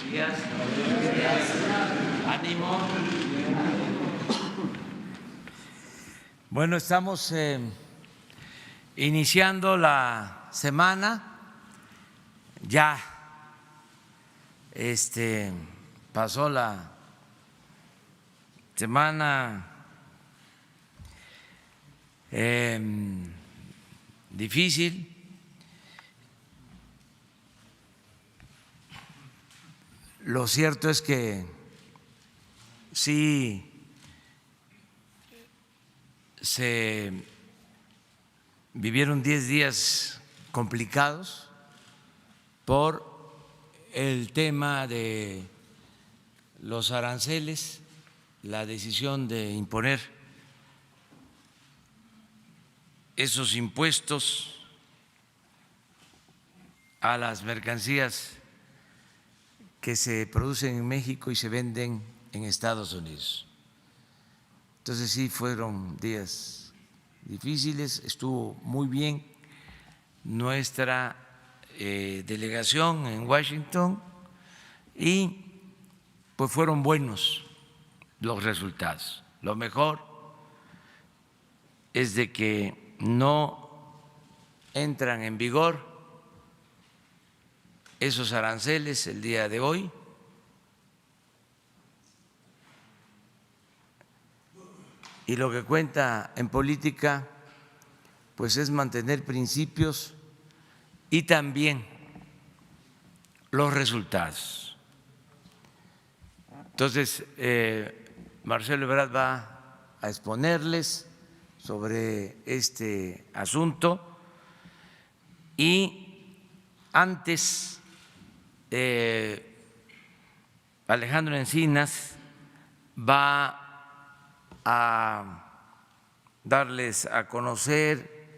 días. Ánimo. Bueno, estamos iniciando la semana. Ya pasó la semana difícil. Lo cierto es que sí se vivieron 10 días complicados por el tema de los aranceles, la decisión de imponer esos impuestos a las mercancías que se producen en México y se venden en Estados Unidos. Entonces sí fueron días difíciles, estuvo muy bien nuestra delegación en Washington y pues fueron buenos los resultados. Lo mejor es de que no entran en vigor esos aranceles el día de hoy. Y lo que cuenta en política pues es mantener principios y también los resultados. Entonces, Marcelo Ebrard va a exponerles sobre este asunto y antes Alejandro Encinas va a darles a conocer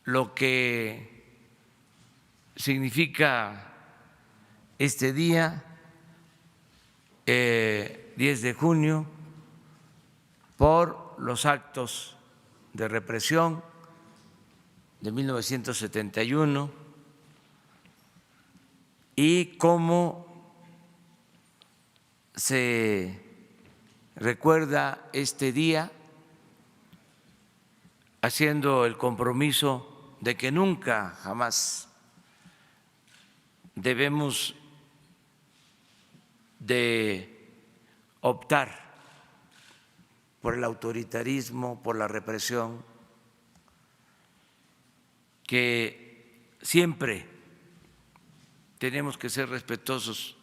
lo que significa este día, 10 de junio, por los actos de represión de 1971 y cómo se recuerda este día haciendo el compromiso de que nunca, jamás debemos de optar por el autoritarismo, por la represión, que siempre tenemos que ser respetuosos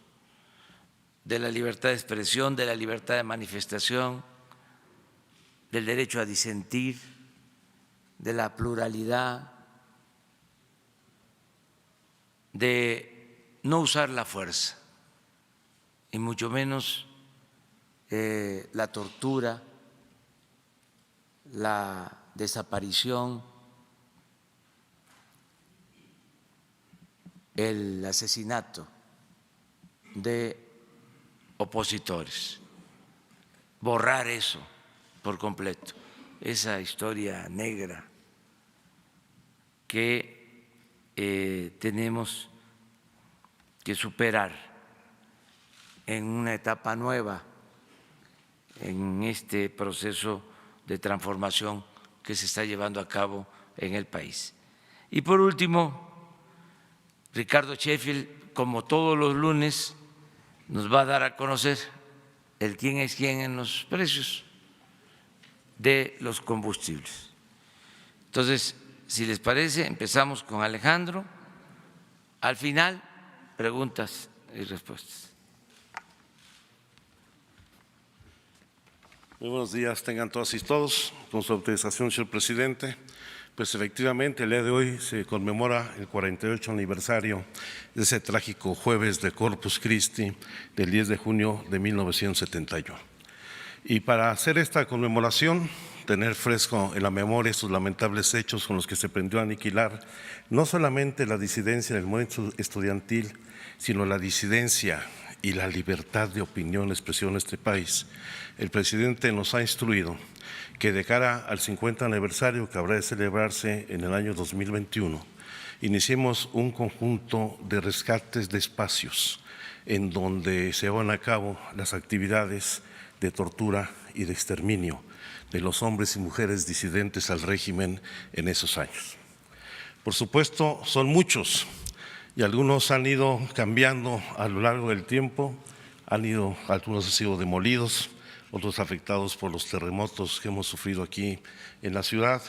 de la libertad de expresión, de la libertad de manifestación, del derecho a disentir, de la pluralidad, de no usar la fuerza y mucho menos la tortura, la desaparición, el asesinato de opositores, borrar eso por completo, esa historia negra que tenemos que superar en una etapa nueva en este proceso de transformación que se está llevando a cabo en el país. Y por último, Ricardo Sheffield, como todos los lunes, nos va a dar a conocer el quién es quién en los precios de los combustibles. Entonces, si les parece, empezamos con Alejandro. Al final, preguntas y respuestas. Muy buenos días, tengan todas y todos. Con su autorización, señor presidente, pues efectivamente el día de hoy se conmemora el 48 aniversario de ese trágico jueves de Corpus Christi del 10 de junio de 1971. Y para hacer esta conmemoración, tener fresco en la memoria estos lamentables hechos con los que se pretendió aniquilar no solamente la disidencia en el movimiento estudiantil, sino la disidencia y la libertad de opinión y expresión en este país, el presidente nos ha instruido que de cara al 50 aniversario que habrá de celebrarse en el año 2021 iniciemos un conjunto de rescates de espacios en donde se van a cabo las actividades de tortura y de exterminio de los hombres y mujeres disidentes al régimen en esos años. Por supuesto, son muchos y algunos han ido cambiando a lo largo del tiempo, algunos han sido demolidos, otros afectados por los terremotos que hemos sufrido aquí en la ciudad,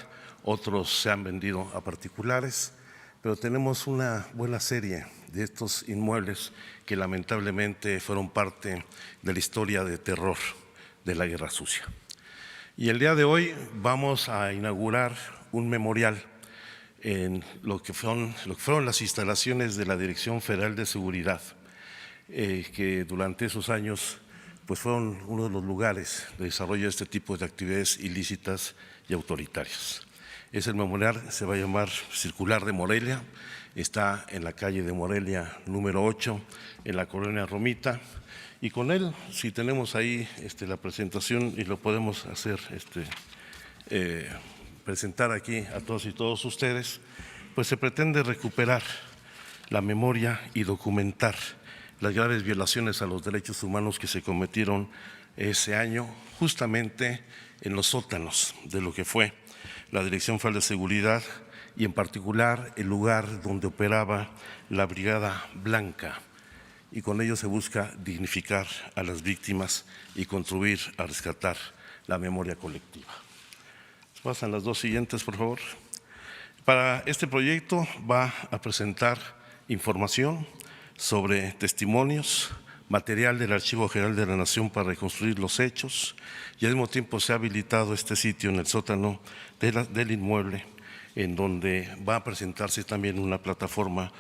otros se han vendido a particulares, pero tenemos una buena serie de estos inmuebles que lamentablemente fueron parte de la historia de terror de la Guerra Sucia. Y el día de hoy vamos a inaugurar un memorial en lo que fueron las instalaciones de la Dirección Federal de Seguridad, que durante esos años pues fueron uno de los lugares de desarrollo de este tipo de actividades ilícitas y autoritarias. Ese memorial se va a llamar Circular de Morelia, está en la calle de Morelia número 8, en la colonia Romita, y con él, si tenemos ahí la presentación y lo podemos hacer, presentar aquí a todos y todos ustedes, pues se pretende recuperar la memoria y documentar las graves violaciones a los derechos humanos que se cometieron ese año, justamente en los sótanos de lo que fue la Dirección Federal de Seguridad y en particular el lugar donde operaba la Brigada Blanca, y con ello se busca dignificar a las víctimas y contribuir a rescatar la memoria colectiva. Pasan las dos siguientes, por favor. Para este proyecto va a presentar información sobre testimonios, material del Archivo General de la Nación para reconstruir los hechos, y al mismo tiempo se ha habilitado este sitio en el sótano del inmueble, en donde va a presentarse también una plataforma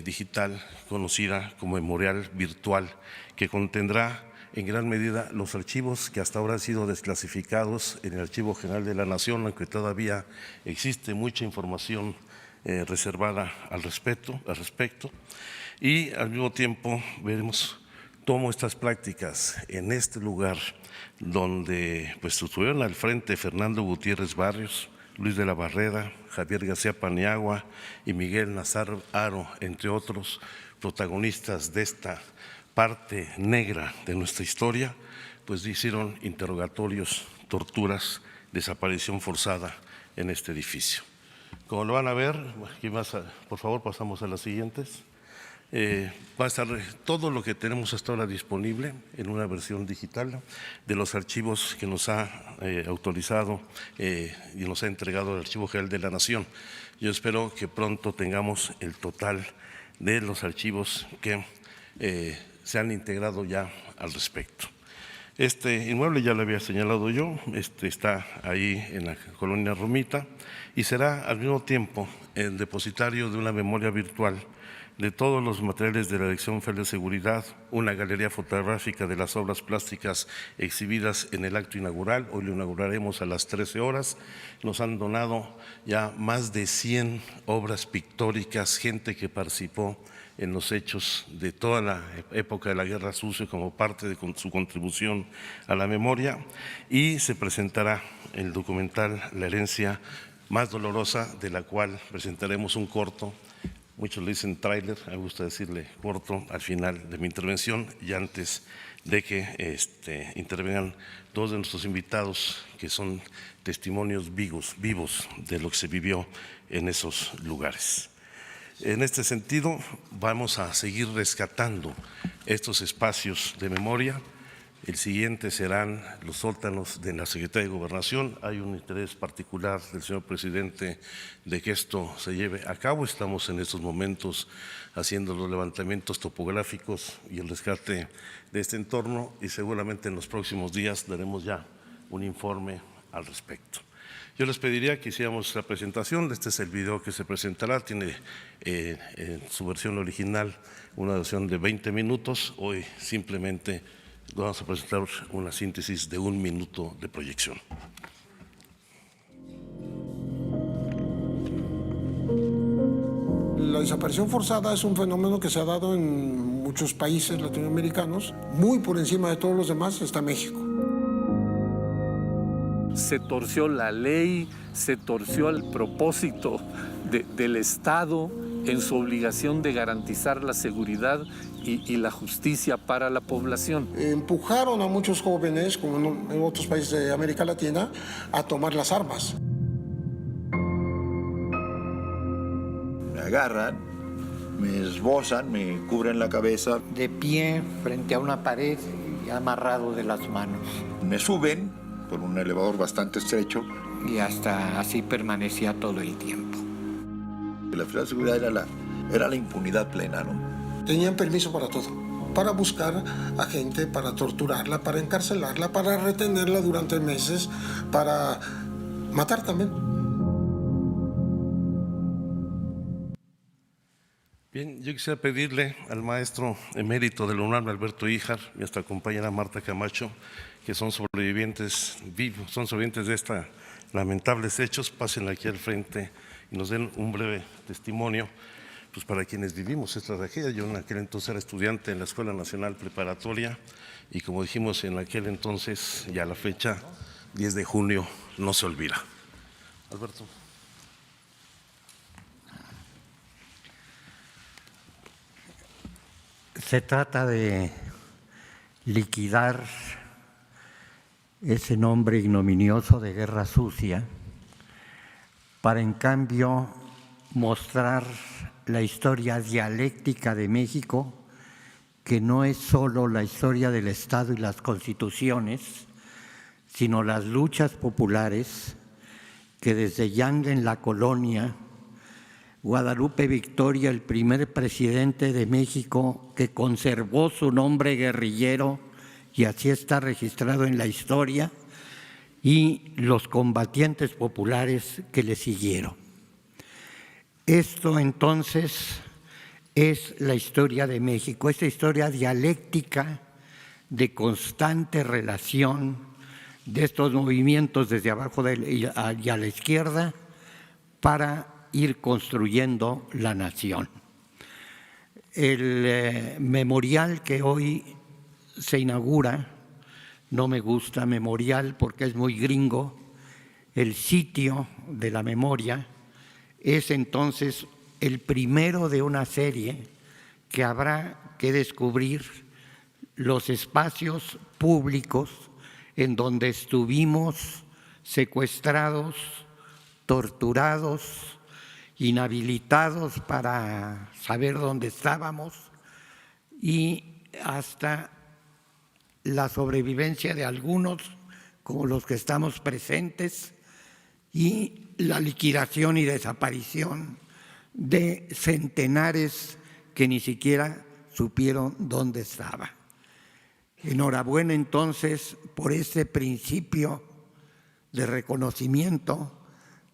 digital conocida como Memorial Virtual, que contendrá en gran medida los archivos que hasta ahora han sido desclasificados en el Archivo General de la Nación, aunque todavía existe mucha información reservada al respecto, y al mismo tiempo veremos cómo estas prácticas en este lugar donde pues estuvieron al frente Fernando Gutiérrez Barrios, Luis de la Barrera, Javier García Paniagua y Miguel Nazar Haro, entre otros protagonistas de esta parte negra de nuestra historia, pues hicieron interrogatorios, torturas, desaparición forzada en este edificio. Como lo van a ver, aquí por favor pasamos a las siguientes. Va a estar todo lo que tenemos hasta ahora disponible en una versión digital de los archivos que nos ha autorizado y nos ha entregado el Archivo General de la Nación. Yo espero que pronto tengamos el total de los archivos que se han integrado ya al respecto. Este inmueble ya lo había señalado yo, está ahí en la colonia Romita y será al mismo tiempo el depositario de una memoria virtual de todos los materiales de la Dirección Federal de Seguridad, una galería fotográfica de las obras plásticas exhibidas en el acto inaugural. Hoy lo inauguraremos a las 13 horas. Nos han donado ya más de 100 obras pictóricas, gente que participó en los hechos de toda la época de la Guerra Sucia como parte de su contribución a la memoria, y se presentará el documental La herencia más dolorosa, de la cual presentaremos un corto. Muchos le dicen tráiler, me gusta decirle corto al final de mi intervención y antes de que intervengan dos de nuestros invitados, que son testimonios vivos de lo que se vivió en esos lugares. En este sentido, vamos a seguir rescatando estos espacios de memoria. El siguiente serán los sótanos de la Secretaría de Gobernación. Hay un interés particular del señor presidente de que esto se lleve a cabo. Estamos en estos momentos haciendo los levantamientos topográficos y el rescate de este entorno, y seguramente en los próximos días daremos ya un informe al respecto. Yo les pediría que hiciéramos la presentación. Este es el video que se presentará, tiene en su versión original una duración de 20 minutos. Hoy simplemente vamos a presentar una síntesis de 1 minuto de proyección. La desaparición forzada es un fenómeno que se ha dado en muchos países latinoamericanos. Muy por encima de todos los demás está México. Se torció la ley, se torció el propósito del Estado en su obligación de garantizar la seguridad y la justicia para la población. Empujaron a muchos jóvenes, como en otros países de América Latina, a tomar las armas. Me agarran, me esbozan, me cubren la cabeza. De pie frente a una pared y amarrado de las manos. Me suben por un elevador bastante estrecho. Y hasta así permanecía todo el tiempo. La finalidad de seguridad era la impunidad plena, ¿no? Tenían permiso para todo, para buscar a gente, para torturarla, para encarcelarla, para retenerla durante meses, para matar también. Bien, yo quisiera pedirle al maestro emérito de la UNAM, Alberto Híjar, y a nuestra compañera Marta Camacho, que son sobrevivientes vivos, son sobrevivientes de estos lamentables hechos, pasen aquí al frente y nos den un breve testimonio, pues para quienes vivimos esta tragedia. Yo en aquel entonces era estudiante en la Escuela Nacional Preparatoria y como dijimos en aquel entonces, ya la fecha, 10 de junio, no se olvida. Alberto. Se trata de liquidar ese nombre ignominioso de guerra sucia para en cambio mostrar la historia dialéctica de México, que no es solo la historia del Estado y las constituciones, sino las luchas populares que desde Yanga en la colonia, Guadalupe Victoria, el primer presidente de México que conservó su nombre guerrillero, y así está registrado en la historia, y los combatientes populares que le siguieron. Esto entonces es la historia de México, esta historia dialéctica de constante relación de estos movimientos desde abajo y a la izquierda para ir construyendo la nación. El memorial que hoy se inaugura, no me gusta memorial porque es muy gringo, el sitio de la memoria, es entonces el primero de una serie que habrá que descubrir los espacios públicos en donde estuvimos secuestrados, torturados, inhabilitados para saber dónde estábamos y hasta la sobrevivencia de algunos, como los que estamos presentes, y la liquidación y desaparición de centenares que ni siquiera supieron dónde estaba. Enhorabuena entonces por ese principio de reconocimiento,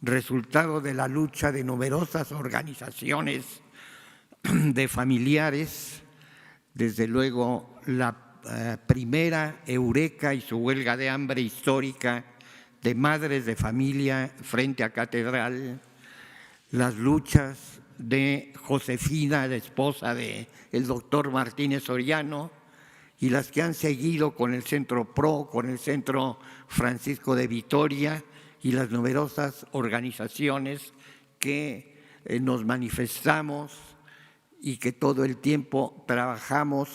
resultado de la lucha de numerosas organizaciones de familiares, desde luego la primera Eureka y su huelga de hambre histórica de madres de familia frente a Catedral, las luchas de Josefina, la esposa del doctor Martínez Soriano, y las que han seguido con el Centro PRO, con el Centro Francisco de Vitoria y las numerosas organizaciones que nos manifestamos y que todo el tiempo trabajamos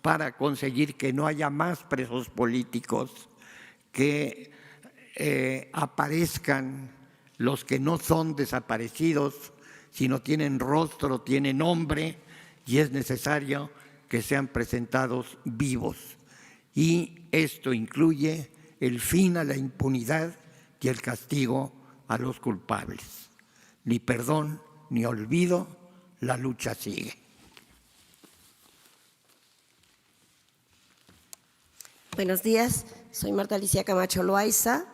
para conseguir que no haya más presos políticos, que aparezcan los que no son desaparecidos, sino tienen rostro, tienen nombre, y es necesario que sean presentados vivos. Y esto incluye el fin a la impunidad y el castigo a los culpables. Ni perdón ni olvido, la lucha sigue. Buenos días, soy Marta Alicia Camacho Loaiza,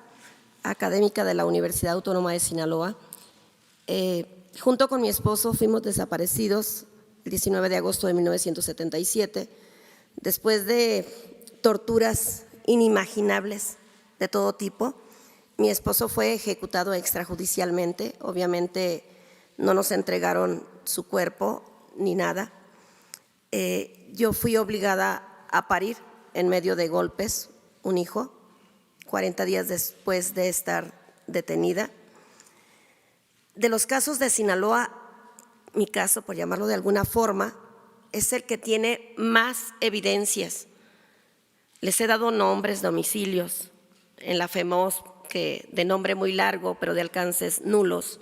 académica de la Universidad Autónoma de Sinaloa. Junto con mi esposo fuimos desaparecidos el 19 de agosto de 1977, después de torturas inimaginables de todo tipo. Mi esposo fue ejecutado extrajudicialmente, obviamente no nos entregaron su cuerpo ni nada. Yo fui obligada a parir en medio de golpes un hijo 40 días después de estar detenida. De los casos de Sinaloa, mi caso, por llamarlo de alguna forma, es el que tiene más evidencias. Les he dado nombres, domicilios, en la FEMOS, que de nombre muy largo, pero de alcances nulos.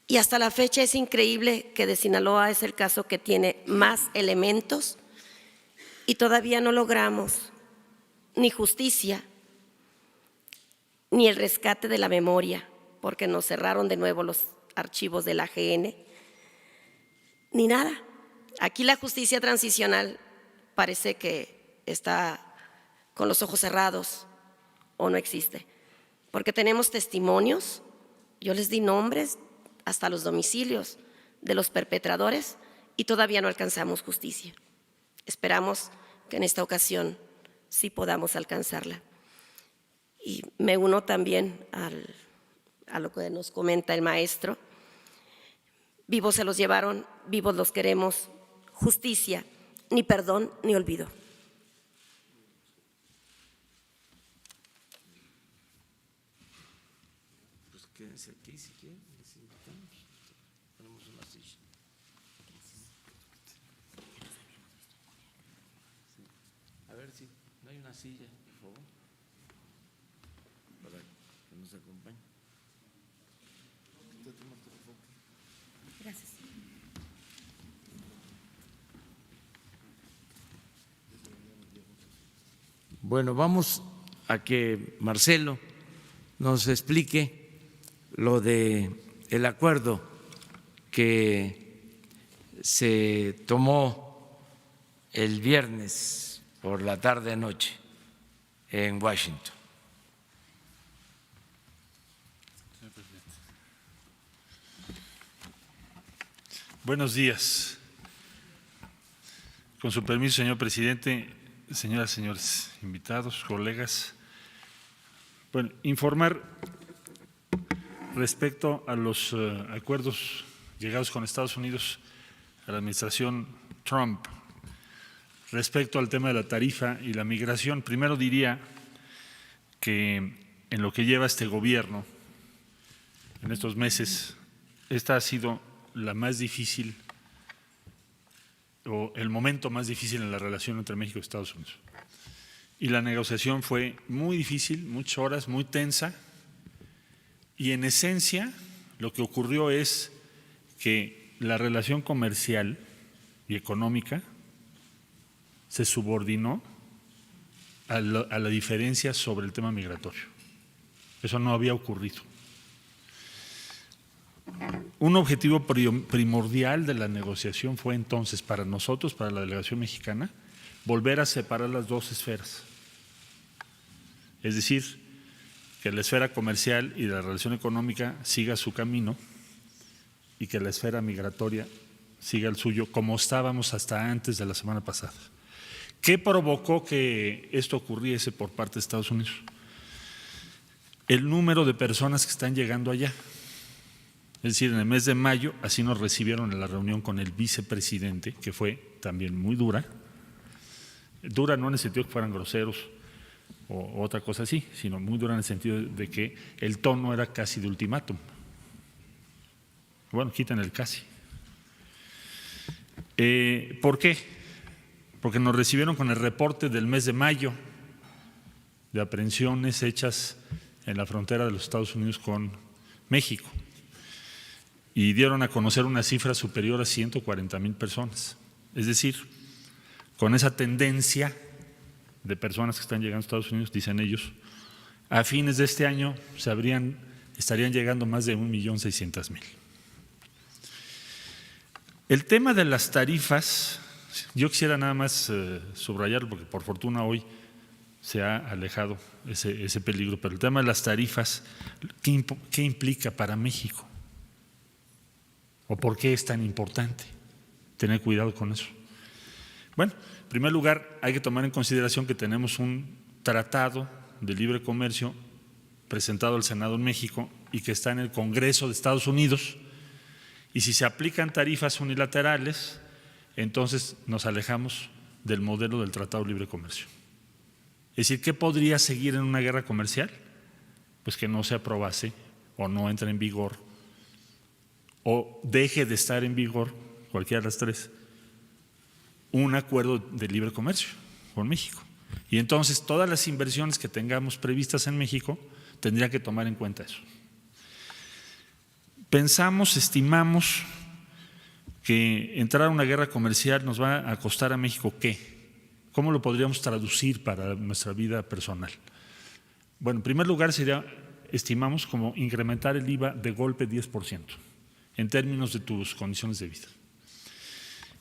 Y hasta la fecha es increíble que de Sinaloa es el caso que tiene más elementos y todavía no logramos ni justicia, ni el rescate de la memoria, porque nos cerraron de nuevo los archivos de la AGN, ni nada. Aquí la justicia transicional parece que está con los ojos cerrados o no existe, porque tenemos testimonios, yo les di nombres, hasta los domicilios de los perpetradores y todavía no alcanzamos justicia. Esperamos que en esta ocasión sí podamos alcanzarla. Y me uno también a lo que nos comenta el maestro. Vivos se los llevaron, vivos los queremos. Justicia, ni perdón ni olvido. Pues quédense aquí si quieren, si ponemos una silla. Sí. A ver si no hay una silla, por favor, para que nos acompañe. Gracias. Bueno, vamos a que Marcelo nos explique lo de el acuerdo que se tomó el viernes por la tarde-noche en Washington. Buenos días. Con su permiso, señor presidente, señoras y señores invitados, colegas. Bueno, informar respecto a los acuerdos llegados con Estados Unidos a la administración Trump, respecto al tema de la tarifa y la migración. Primero diría que en lo que lleva este gobierno, en estos meses, esta ha sido la más difícil o el momento más difícil en la relación entre México y Estados Unidos. Y la negociación fue muy difícil, muchas horas, muy tensa, y en esencia lo que ocurrió es que la relación comercial y económica se subordinó a la diferencia sobre el tema migratorio. Eso no había ocurrido. Un objetivo primordial de la negociación fue entonces para nosotros, para la delegación mexicana, volver a separar las dos esferas. Es decir, que la esfera comercial y la relación económica siga su camino y que la esfera migratoria siga el suyo, como estábamos hasta antes de la semana pasada. ¿Qué provocó que esto ocurriese por parte de Estados Unidos? El número de personas que están llegando allá. Es decir, en el mes de mayo, así nos recibieron en la reunión con el vicepresidente, que fue también muy dura. Dura no en el sentido que fueran groseros o otra cosa así, sino muy dura en el sentido de que el tono era casi de ultimátum. Bueno, quitan el casi. ¿Por qué? Porque nos recibieron con el reporte del mes de mayo de aprehensiones hechas en la frontera de los Estados Unidos con México. Y dieron a conocer una cifra superior a 140,000 personas. Es decir, con esa tendencia de personas que están llegando a Estados Unidos, dicen ellos, a fines de este año estarían llegando más de 1,600,000. El tema de las tarifas, yo quisiera nada más subrayarlo porque por fortuna hoy se ha alejado ese peligro, pero el tema de las tarifas, ¿qué implica para México? ¿O por qué es tan importante tener cuidado con eso? Bueno, en primer lugar, hay que tomar en consideración que tenemos un tratado de libre comercio presentado al Senado en México y que está en el Congreso de Estados Unidos, y si se aplican tarifas unilaterales, entonces nos alejamos del modelo del Tratado de Libre Comercio. Es decir, ¿qué podría seguir en una guerra comercial? Pues que no se aprobase o no entre en vigor o deje de estar en vigor, cualquiera de las tres, un acuerdo de libre comercio con México. Y entonces todas las inversiones que tengamos previstas en México tendrían que tomar en cuenta eso. Estimamos que entrar a una guerra comercial nos va a costar a México ¿qué? ¿Cómo lo podríamos traducir para nuestra vida personal? Bueno, en primer lugar estimamos como incrementar el IVA de golpe 10% en términos de tus condiciones de vida.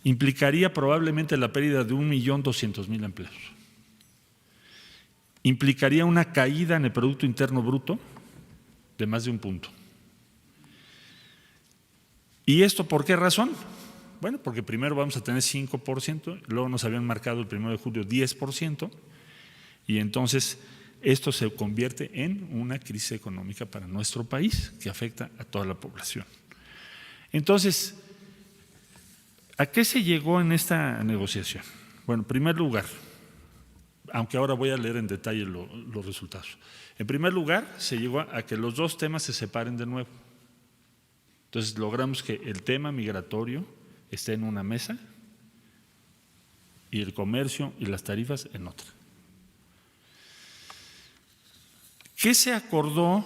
Implicaría probablemente la pérdida de 1.200.000 empleos. Implicaría una caída en el Producto Interno Bruto de más de 1 punto. ¿Y esto por qué razón? Bueno, porque primero vamos a tener 5%, luego nos habían marcado el 1 de julio 10%, y entonces esto se convierte en una crisis económica para nuestro país que afecta a toda la población. Entonces, ¿a qué se llegó en esta negociación? Bueno, en primer lugar, aunque ahora voy a leer en detalle los resultados. En primer lugar, se llegó a que los dos temas se separen de nuevo. Entonces, logramos que el tema migratorio esté en una mesa y el comercio y las tarifas en otra. ¿Qué se acordó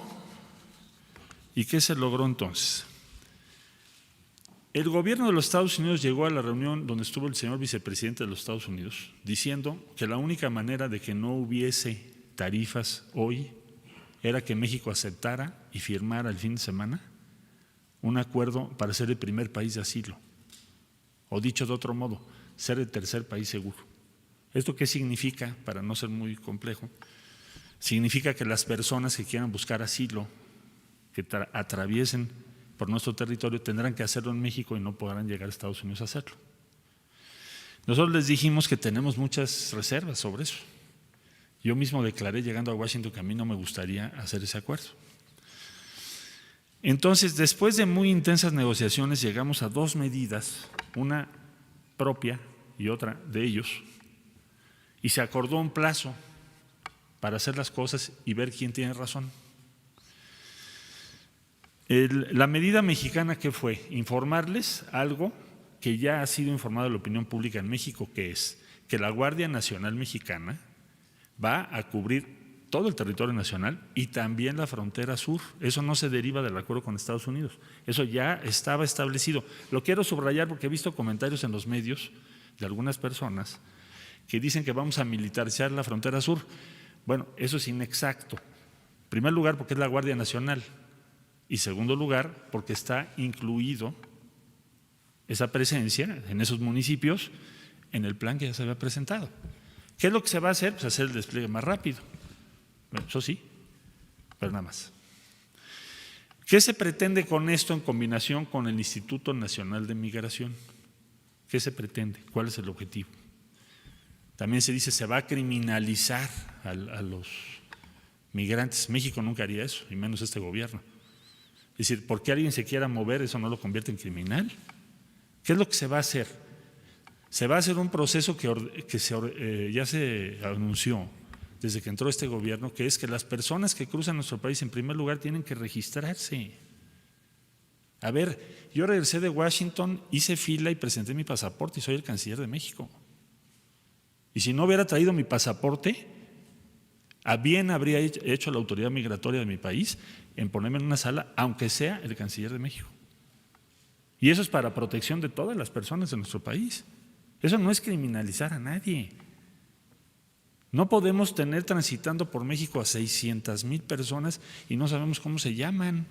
y qué se logró entonces? El gobierno de los Estados Unidos llegó a la reunión donde estuvo el señor vicepresidente de los Estados Unidos diciendo que la única manera de que no hubiese tarifas hoy era que México aceptara y firmara el fin de semana un acuerdo para ser el primer país de asilo, o dicho de otro modo, ser el tercer país seguro. ¿Esto qué significa? Para no ser muy complejo, significa que las personas que quieran buscar asilo, que atraviesen por nuestro territorio, tendrán que hacerlo en México y no podrán llegar a Estados Unidos a hacerlo. Nosotros les dijimos que tenemos muchas reservas sobre eso. Yo mismo declaré llegando a Washington que a mí no me gustaría hacer ese acuerdo. Entonces, después de muy intensas negociaciones, llegamos a 2 medidas, una propia y otra de ellos, y se acordó un plazo para hacer las cosas y ver quién tiene razón. La medida mexicana, ¿qué fue? Informarles algo que ya ha sido informado a la opinión pública en México, que es que la Guardia Nacional Mexicana va a cubrir todo el territorio nacional y también la frontera sur. Eso no se deriva del acuerdo con Estados Unidos, eso ya estaba establecido. Lo quiero subrayar porque he visto comentarios en los medios de algunas personas que dicen que vamos a militarizar la frontera sur. Bueno, eso es inexacto. En primer lugar, porque es la Guardia Nacional, y segundo lugar, porque está incluido esa presencia en esos municipios en el plan que ya se había presentado. ¿Qué es lo que se va a hacer? Pues hacer el despliegue más rápido. Bueno, eso sí, pero nada más. ¿Qué se pretende con esto en combinación con el Instituto Nacional de Migración? ¿Qué se pretende? ¿Cuál es el objetivo? También se dice se va a criminalizar a los migrantes. México nunca haría eso, y menos este gobierno. Es decir, ¿por qué alguien se quiera mover eso no lo convierte en criminal? ¿Qué es lo que se va a hacer? Se va a hacer un proceso que ya se anunció desde que entró este gobierno, que es que las personas que cruzan nuestro país en primer lugar tienen que registrarse. A ver, yo regresé de Washington, hice fila y presenté mi pasaporte y soy el canciller de México. Y si no hubiera traído mi pasaporte, a bien habría hecho la autoridad migratoria de mi país en ponerme en una sala, aunque sea el canciller de México. Y eso es para protección de todas las personas de nuestro país. Eso no es criminalizar a nadie. No podemos tener transitando por México a 600,000 personas y no sabemos cómo se llaman.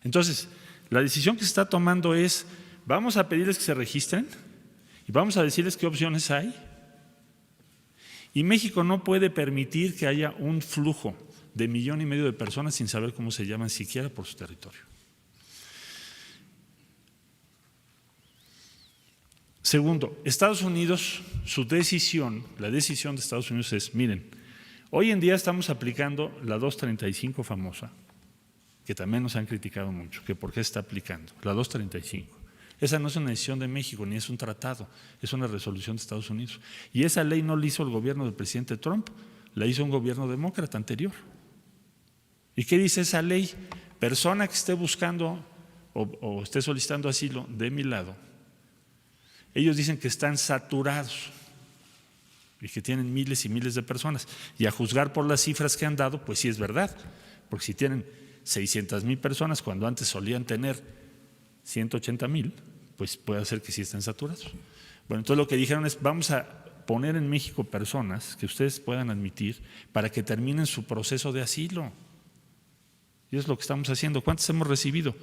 Entonces, la decisión que se está tomando es, vamos a pedirles que se registren y vamos a decirles qué opciones hay. Y México no puede permitir que haya un flujo de 1,5 millones de personas sin saber cómo se llaman siquiera por su territorio. Segundo, Estados Unidos, la decisión de Estados Unidos es, miren, hoy en día estamos aplicando la 235 famosa, que también nos han criticado mucho, que por qué está aplicando, la 235. Esa no es una decisión de México, ni es un tratado, es una resolución de Estados Unidos. Y esa ley no la hizo el gobierno del presidente Trump, la hizo un gobierno demócrata anterior. ¿Y qué dice esa ley? Persona que esté buscando o esté solicitando asilo de mi lado, ellos dicen que están saturados y que tienen miles y miles de personas. Y a juzgar por las cifras que han dado, pues sí es verdad, porque si tienen 600,000 personas cuando antes solían tener 180,000, pues puede ser que sí estén saturados. Bueno, entonces lo que dijeron es, vamos a poner en México personas que ustedes puedan admitir para que terminen su proceso de asilo. Y es lo que estamos haciendo. ¿Cuántos hemos recibido?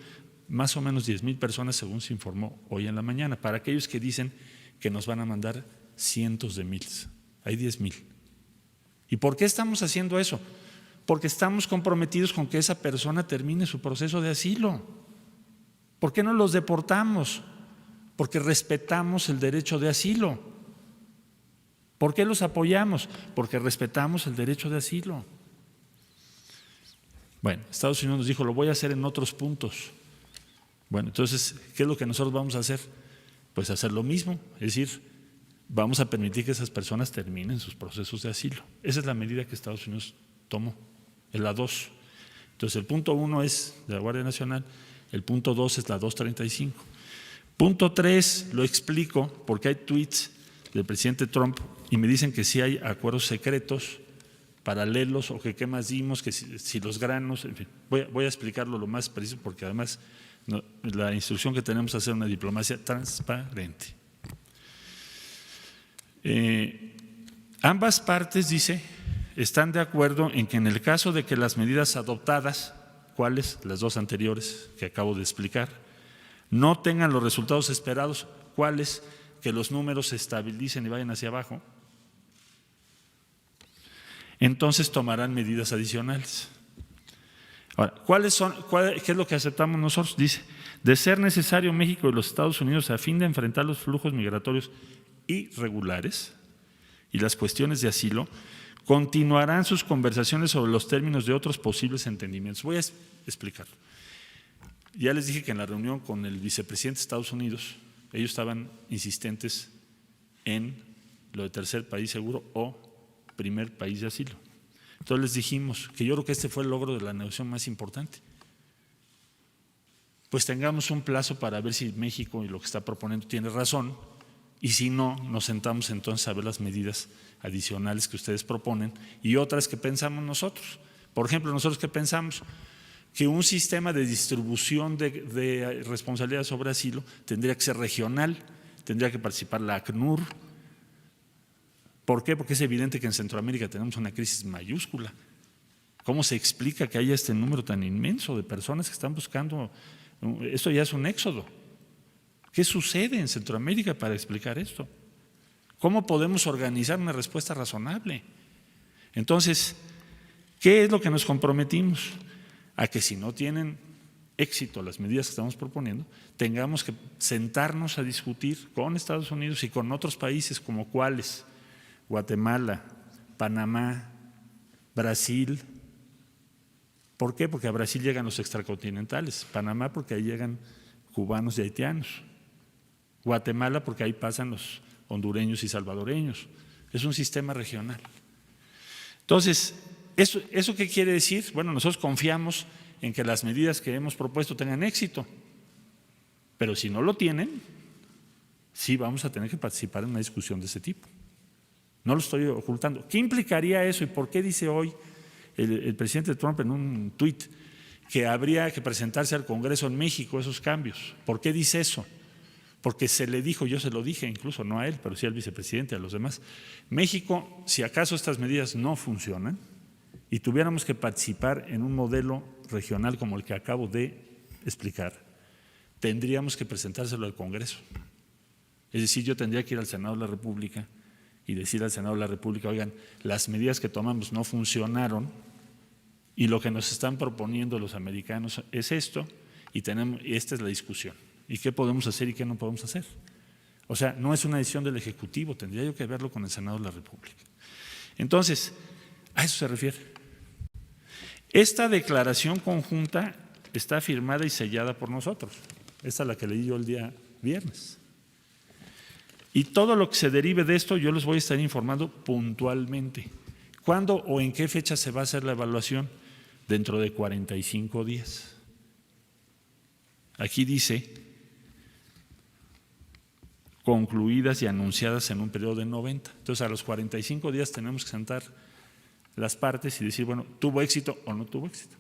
Más o menos 10,000 personas, según se informó hoy en la mañana. Para aquellos que dicen que nos van a mandar cientos de miles, hay 10,000. ¿Y por qué estamos haciendo eso? Porque estamos comprometidos con que esa persona termine su proceso de asilo. ¿Por qué no los deportamos? Porque respetamos el derecho de asilo. ¿Por qué los apoyamos? Porque respetamos el derecho de asilo. Bueno, Estados Unidos nos dijo, lo voy a hacer en otros puntos. Bueno, entonces, ¿qué es lo que nosotros vamos a hacer? Pues hacer lo mismo, es decir, vamos a permitir que esas personas terminen sus procesos de asilo. Esa es la medida que Estados Unidos tomó, es la 2. Entonces, el punto 1 es de la Guardia Nacional, el punto 2 es la 235. Punto 3, lo explico porque hay tweets del presidente Trump y me dicen que sí hay acuerdos secretos paralelos o que qué más dimos, que si los granos, en fin, voy a explicarlo lo más preciso porque además la instrucción que tenemos es hacer una diplomacia transparente. Ambas partes, dice, están de acuerdo en que en el caso de que las medidas adoptadas, ¿cuáles? Las dos anteriores que acabo de explicar, no tengan los resultados esperados, ¿cuáles? Que los números se estabilicen y vayan hacia abajo, entonces tomarán medidas adicionales. Ahora, ¿qué es lo que aceptamos nosotros? Dice, de ser necesario México y los Estados Unidos a fin de enfrentar los flujos migratorios irregulares y las cuestiones de asilo, continuarán sus conversaciones sobre los términos de otros posibles entendimientos. Voy a explicarlo. Ya les dije que en la reunión con el vicepresidente de Estados Unidos, ellos estaban insistentes en lo de tercer país seguro o primer país de asilo. Entonces les dijimos que yo creo que este fue el logro de la negociación más importante. Pues tengamos un plazo para ver si México y lo que está proponiendo tiene razón, y si no, nos sentamos entonces a ver las medidas adicionales que ustedes proponen y otras que pensamos nosotros. Por ejemplo, nosotros que pensamos que un sistema de distribución de responsabilidad sobre asilo tendría que ser regional, tendría que participar la ACNUR. ¿Por qué? Porque es evidente que en Centroamérica tenemos una crisis mayúscula. ¿Cómo se explica que haya este número tan inmenso de personas que están buscando? Esto ya es un éxodo. ¿Qué sucede en Centroamérica para explicar esto? ¿Cómo podemos organizar una respuesta razonable? Entonces, ¿qué es lo que nos comprometimos? A que si no tienen éxito las medidas que estamos proponiendo, tengamos que sentarnos a discutir con Estados Unidos y con otros países como cuáles, Guatemala, Panamá, Brasil. ¿Por qué? Porque a Brasil llegan los extracontinentales, Panamá porque ahí llegan cubanos y haitianos, Guatemala porque ahí pasan los hondureños y salvadoreños. Es un sistema regional. Entonces, ¿eso qué quiere decir? Bueno, nosotros confiamos en que las medidas que hemos propuesto tengan éxito, pero si no lo tienen, sí vamos a tener que participar en una discusión de ese tipo. No lo estoy ocultando. ¿Qué implicaría eso y por qué dice hoy el presidente Trump en un tuit que habría que presentarse al Congreso en México esos cambios? ¿Por qué dice eso? Porque se le dijo, yo se lo dije incluso no a él, pero sí al vicepresidente, a los demás, México, si acaso estas medidas no funcionan y tuviéramos que participar en un modelo regional como el que acabo de explicar, tendríamos que presentárselo al Congreso. Es decir, yo tendría que ir al Senado de la República y decir al Senado de la República, oigan, las medidas que tomamos no funcionaron y lo que nos están proponiendo los americanos es esto y esta es la discusión. ¿Y qué podemos hacer y qué no podemos hacer? O sea, no es una decisión del Ejecutivo, tendría yo que verlo con el Senado de la República. Entonces, a eso se refiere. Esta declaración conjunta está firmada y sellada por nosotros. Esta es la que leí yo el día viernes. Y todo lo que se derive de esto yo les voy a estar informando puntualmente. ¿Cuándo o en qué fecha se va a hacer la evaluación? Dentro de 45 días. Aquí dice concluidas y anunciadas en un periodo de 90. Entonces, a los 45 días tenemos que sentar las partes y decir, bueno, ¿tuvo éxito o no tuvo éxito?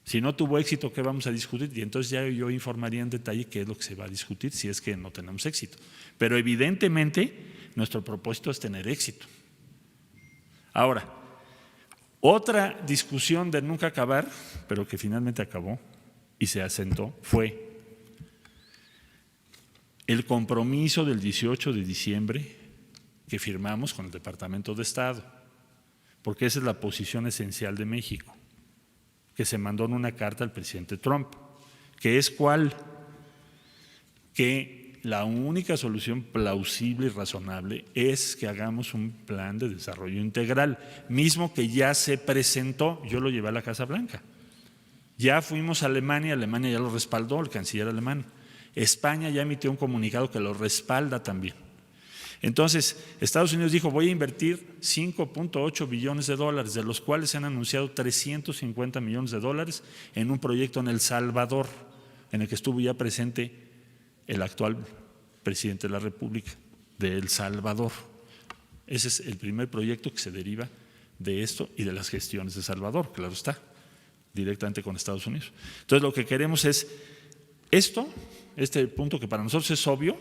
Si no tuvo éxito, ¿qué vamos a discutir? Y entonces ya yo informaría en detalle qué es lo que se va a discutir si es que no tenemos éxito. Pero evidentemente nuestro propósito es tener éxito. Ahora, otra discusión de nunca acabar, pero que finalmente acabó y se asentó, fue el compromiso del 18 de diciembre que firmamos con el Departamento de Estado, porque esa es la posición esencial de México, que se mandó en una carta al presidente Trump, que es cuál, que la única solución plausible y razonable es que hagamos un plan de desarrollo integral, mismo que ya se presentó, yo lo llevé a la Casa Blanca. Ya fuimos a Alemania, Alemania ya lo respaldó, el canciller alemán. España ya emitió un comunicado que lo respalda también. Entonces, Estados Unidos dijo, voy a invertir 5.8 billones de dólares, de los cuales se han anunciado 350 millones de dólares en un proyecto en El Salvador, en el que estuvo ya presente el actual presidente de la República de El Salvador. Ese es el primer proyecto que se deriva de esto y de las gestiones de Salvador, claro está, directamente con Estados Unidos. Entonces, lo que queremos es esto, este punto que para nosotros es obvio,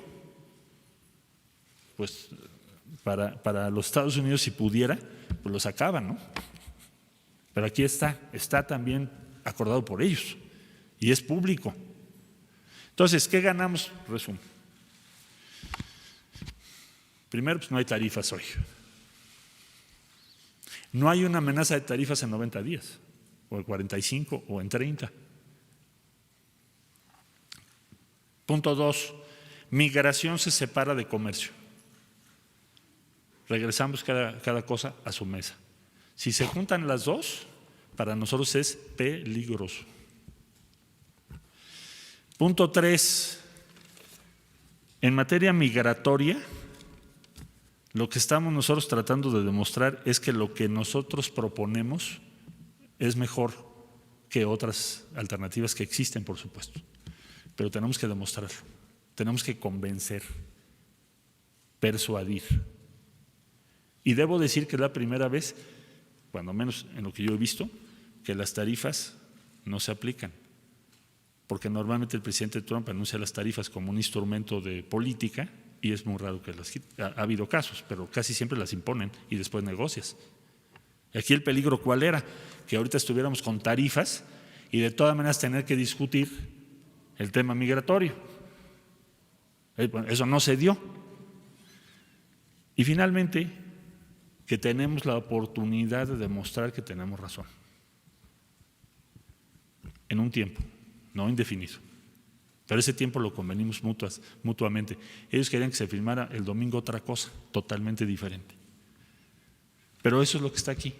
pues para los Estados Unidos, si pudiera, pues lo sacaban, ¿no? Pero aquí está también acordado por ellos y es público. Entonces, ¿qué ganamos? Resumen. Primero, pues no hay tarifas hoy. No hay una amenaza de tarifas en 90 días, o en 45, o en 30. Punto 2, migración se separa de comercio. Regresamos cada cosa a su mesa. Si se juntan las dos, para nosotros es peligroso. Punto 3, en materia migratoria, lo que estamos nosotros tratando de demostrar es que lo que nosotros proponemos es mejor que otras alternativas que existen, por supuesto. Pero tenemos que demostrarlo, tenemos que convencer, persuadir. Y debo decir que es la primera vez, cuando menos en lo que yo he visto, que las tarifas no se aplican. Porque normalmente el presidente Trump anuncia las tarifas como un instrumento de política y es muy raro que las quite. Ha habido casos, pero casi siempre las imponen y después negocias. Y aquí el peligro ¿cuál era? Que ahorita estuviéramos con tarifas y de todas maneras tener que discutir el tema migratorio. Eso no se dio. Y finalmente, que tenemos la oportunidad de demostrar que tenemos razón. En un tiempo, no indefinido. Pero ese tiempo lo convenimos mutuamente. Ellos querían que se firmara el domingo otra cosa, totalmente diferente. Pero eso es lo que está aquí.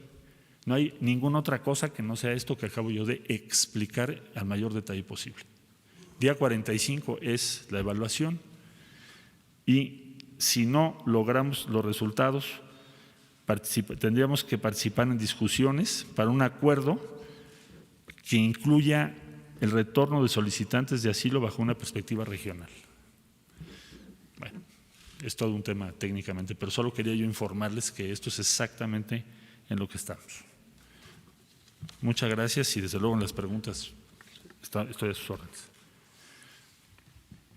No hay ninguna otra cosa que no sea esto que acabo yo de explicar al mayor detalle posible. Día 45 es la evaluación y si no logramos los resultados, tendríamos que participar en discusiones para un acuerdo que incluya el retorno de solicitantes de asilo bajo una perspectiva regional. Bueno, es todo un tema técnicamente, pero solo quería yo informarles que esto es exactamente en lo que estamos. Muchas gracias y desde luego en las preguntas estoy a sus órdenes.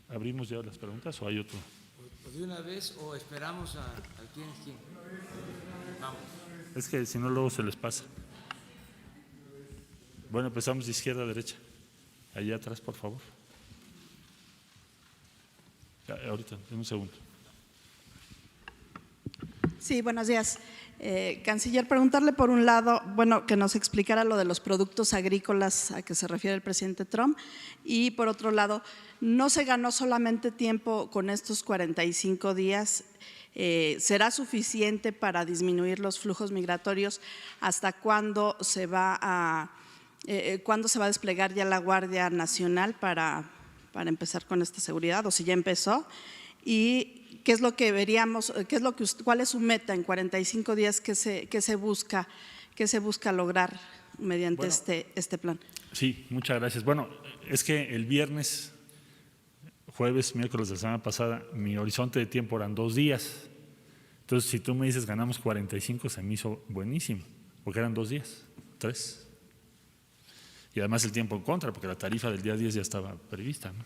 ¿Abrimos ya las preguntas o hay otro? ¿De una vez o esperamos a quién? Vamos. Es que si no luego se les pasa. Bueno, empezamos de izquierda a derecha. Allá atrás, por favor. Ahorita, en un segundo. Sí, buenos días. Canciller, preguntarle por un lado, bueno, que nos explicara lo de los productos agrícolas a que se refiere el presidente Trump y por otro lado, no se ganó solamente tiempo con estos 45 días, ¿será suficiente para disminuir los flujos migratorios? ¿Hasta cuándo se va a desplegar ya la Guardia Nacional para empezar con esta seguridad, o si ya empezó, y qué es lo que veríamos, cuál es su meta en 45 días que se busca lograr mediante este plan. Sí, muchas gracias. Bueno, es que el viernes, jueves, miércoles de la semana pasada, mi horizonte de tiempo eran 2 días. Entonces, si tú me dices ganamos 45, se me hizo buenísimo, porque eran 2 días, 3. Y además el tiempo en contra, porque la tarifa del día 10 ya estaba prevista, ¿no?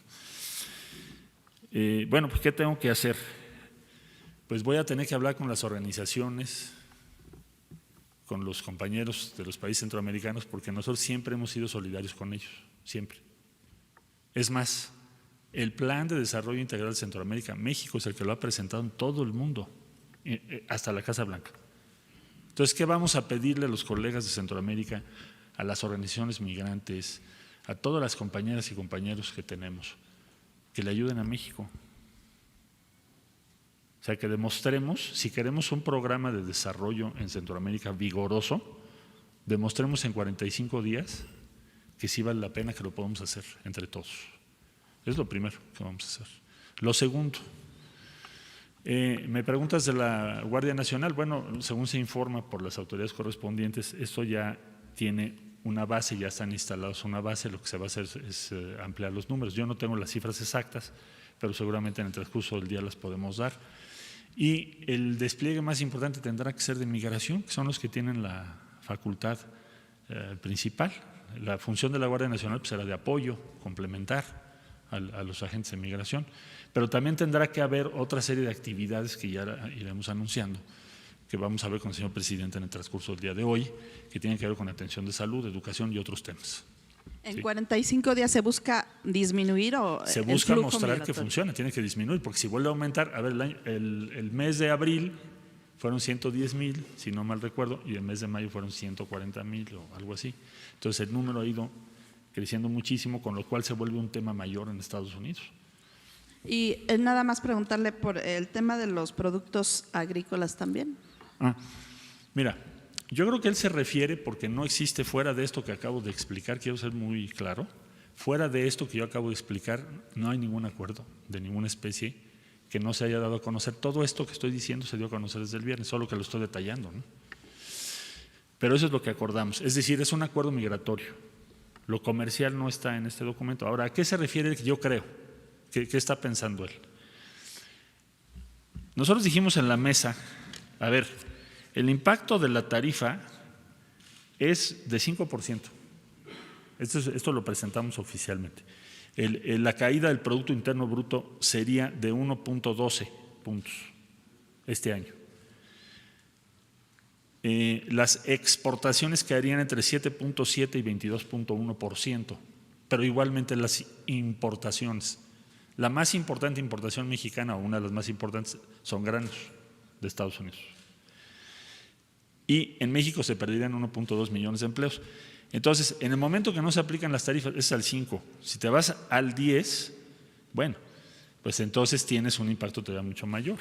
Bueno, pues ¿qué tengo que hacer? Pues voy a tener que hablar con las organizaciones, con los compañeros de los países centroamericanos, porque nosotros siempre hemos sido solidarios con ellos, siempre. Es más, el Plan de Desarrollo Integral de Centroamérica, México es el que lo ha presentado en todo el mundo, hasta la Casa Blanca. Entonces, ¿qué vamos a pedirle a los colegas de Centroamérica, a las organizaciones migrantes, a todas las compañeras y compañeros que tenemos? Que le ayuden a México. O sea, que demostremos, si queremos un programa de desarrollo en Centroamérica vigoroso, demostremos en 45 días que sí vale la pena, que lo podemos hacer entre todos. Es lo primero que vamos a hacer. Lo segundo, me preguntas de la Guardia Nacional. Bueno, según se informa por las autoridades correspondientes, esto ya tiene una base, ya están instalados una base, lo que se va a hacer es ampliar los números. Yo no tengo las cifras exactas, pero seguramente en el transcurso del día las podemos dar. Y el despliegue más importante tendrá que ser de migración, que son los que tienen la facultad principal. La función de la Guardia Nacional pues, será de apoyo, complementar a los agentes de migración, pero también tendrá que haber otra serie de actividades que ya iremos anunciando, que vamos a ver con el señor presidente en el transcurso del día de hoy, que tienen que ver con atención de salud, educación y otros temas. ¿En 45 días se busca disminuir o se el busca flujo mostrar migratorio? que funciona, tiene que disminuir, porque si vuelve a aumentar, a ver, el mes de abril fueron 110,000, si no mal recuerdo, y el mes de mayo fueron 140,000 o algo así. Entonces el número ha ido creciendo muchísimo, con lo cual se vuelve un tema mayor en Estados Unidos. Y nada más preguntarle por el tema de los productos agrícolas también. Mira, yo creo que él se refiere, porque no existe fuera de esto que acabo de explicar, quiero ser muy claro, fuera de esto que yo acabo de explicar, no hay ningún acuerdo de ninguna especie que no se haya dado a conocer. Todo esto que estoy diciendo se dio a conocer desde el viernes, solo que lo estoy detallando, ¿no? Pero eso es lo que acordamos, es decir, es un acuerdo migratorio. Lo comercial no está en este documento. Ahora, ¿a qué se refiere el que yo creo? ¿Qué está pensando él? Nosotros dijimos en la mesa, a ver, el impacto de la tarifa es de 5%. Esto lo presentamos oficialmente. La caída del Producto Interno Bruto sería de 1.12 puntos este año. Las exportaciones caerían entre 7.7 y 22.1%, pero igualmente las importaciones. La más importante importación mexicana, o una de las más importantes, son granos de Estados Unidos. Y en México se perderían 1.2 millones de empleos. Entonces, en el momento que no se aplican las tarifas, es al 5. Si te vas al 10, bueno, pues entonces tienes un impacto todavía mucho mayor.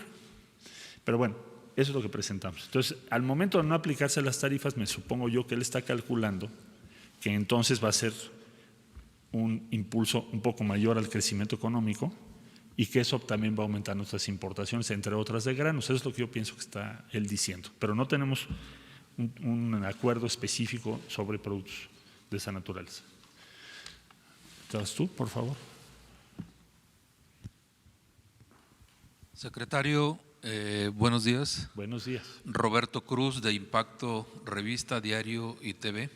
Pero bueno, eso es lo que presentamos. Entonces, al momento de no aplicarse las tarifas, me supongo yo que él está calculando que entonces va a ser un impulso un poco mayor al crecimiento económico y que eso también va a aumentar nuestras importaciones, entre otras de granos. Eso es lo que yo pienso que está él diciendo. Pero no tenemos un acuerdo específico sobre productos de esa naturaleza. ¿Estás tú, por favor? Secretario, buenos días. Buenos días. Roberto Cruz, de Impacto Revista, Diario y TV.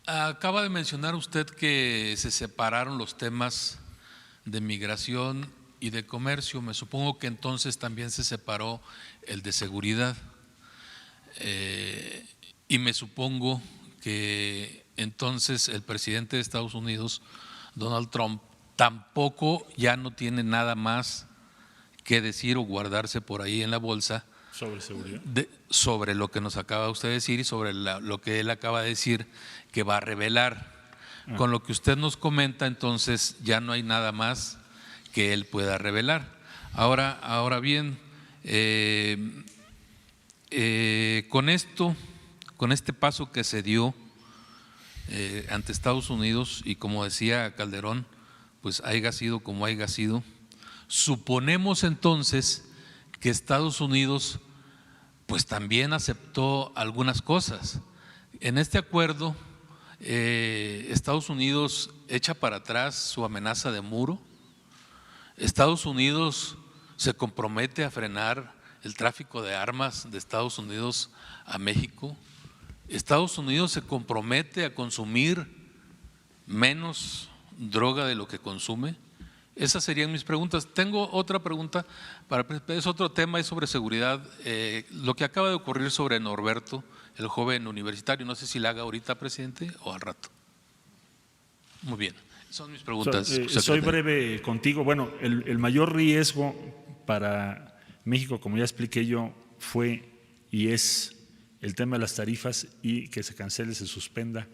Acaba de mencionar usted que se separaron los temas de migración y de comercio. Me supongo que entonces también se separó el de seguridad. Y me supongo que entonces el presidente de Estados Unidos, Donald Trump, tampoco ya no tiene nada más que decir o guardarse por ahí en la bolsa sobre seguridad, sobre lo que nos acaba usted de decir y sobre lo que él acaba de decir que va a revelar. Con lo que usted nos comenta, entonces ya no hay nada más que él pueda revelar. Ahora bien, con este paso que se dio ante Estados Unidos, y como decía Calderón, pues haya sido como haya sido, suponemos entonces que Estados Unidos pues también aceptó algunas cosas. En este acuerdo, Estados Unidos echa para atrás su amenaza de muro, Estados Unidos se compromete a frenar el tráfico de armas de Estados Unidos a México, Estados Unidos se compromete a consumir menos droga de lo que consume. Esas serían mis preguntas. Tengo otra pregunta, es otro tema, es sobre seguridad. Lo que acaba de ocurrir sobre Norberto, el joven universitario, no sé si la haga ahorita, presidente, o al rato. Muy bien, son mis preguntas. Soy breve contigo. Bueno, el mayor riesgo para México, como ya expliqué yo, fue y es el tema de las tarifas y que se cancele, se suspenda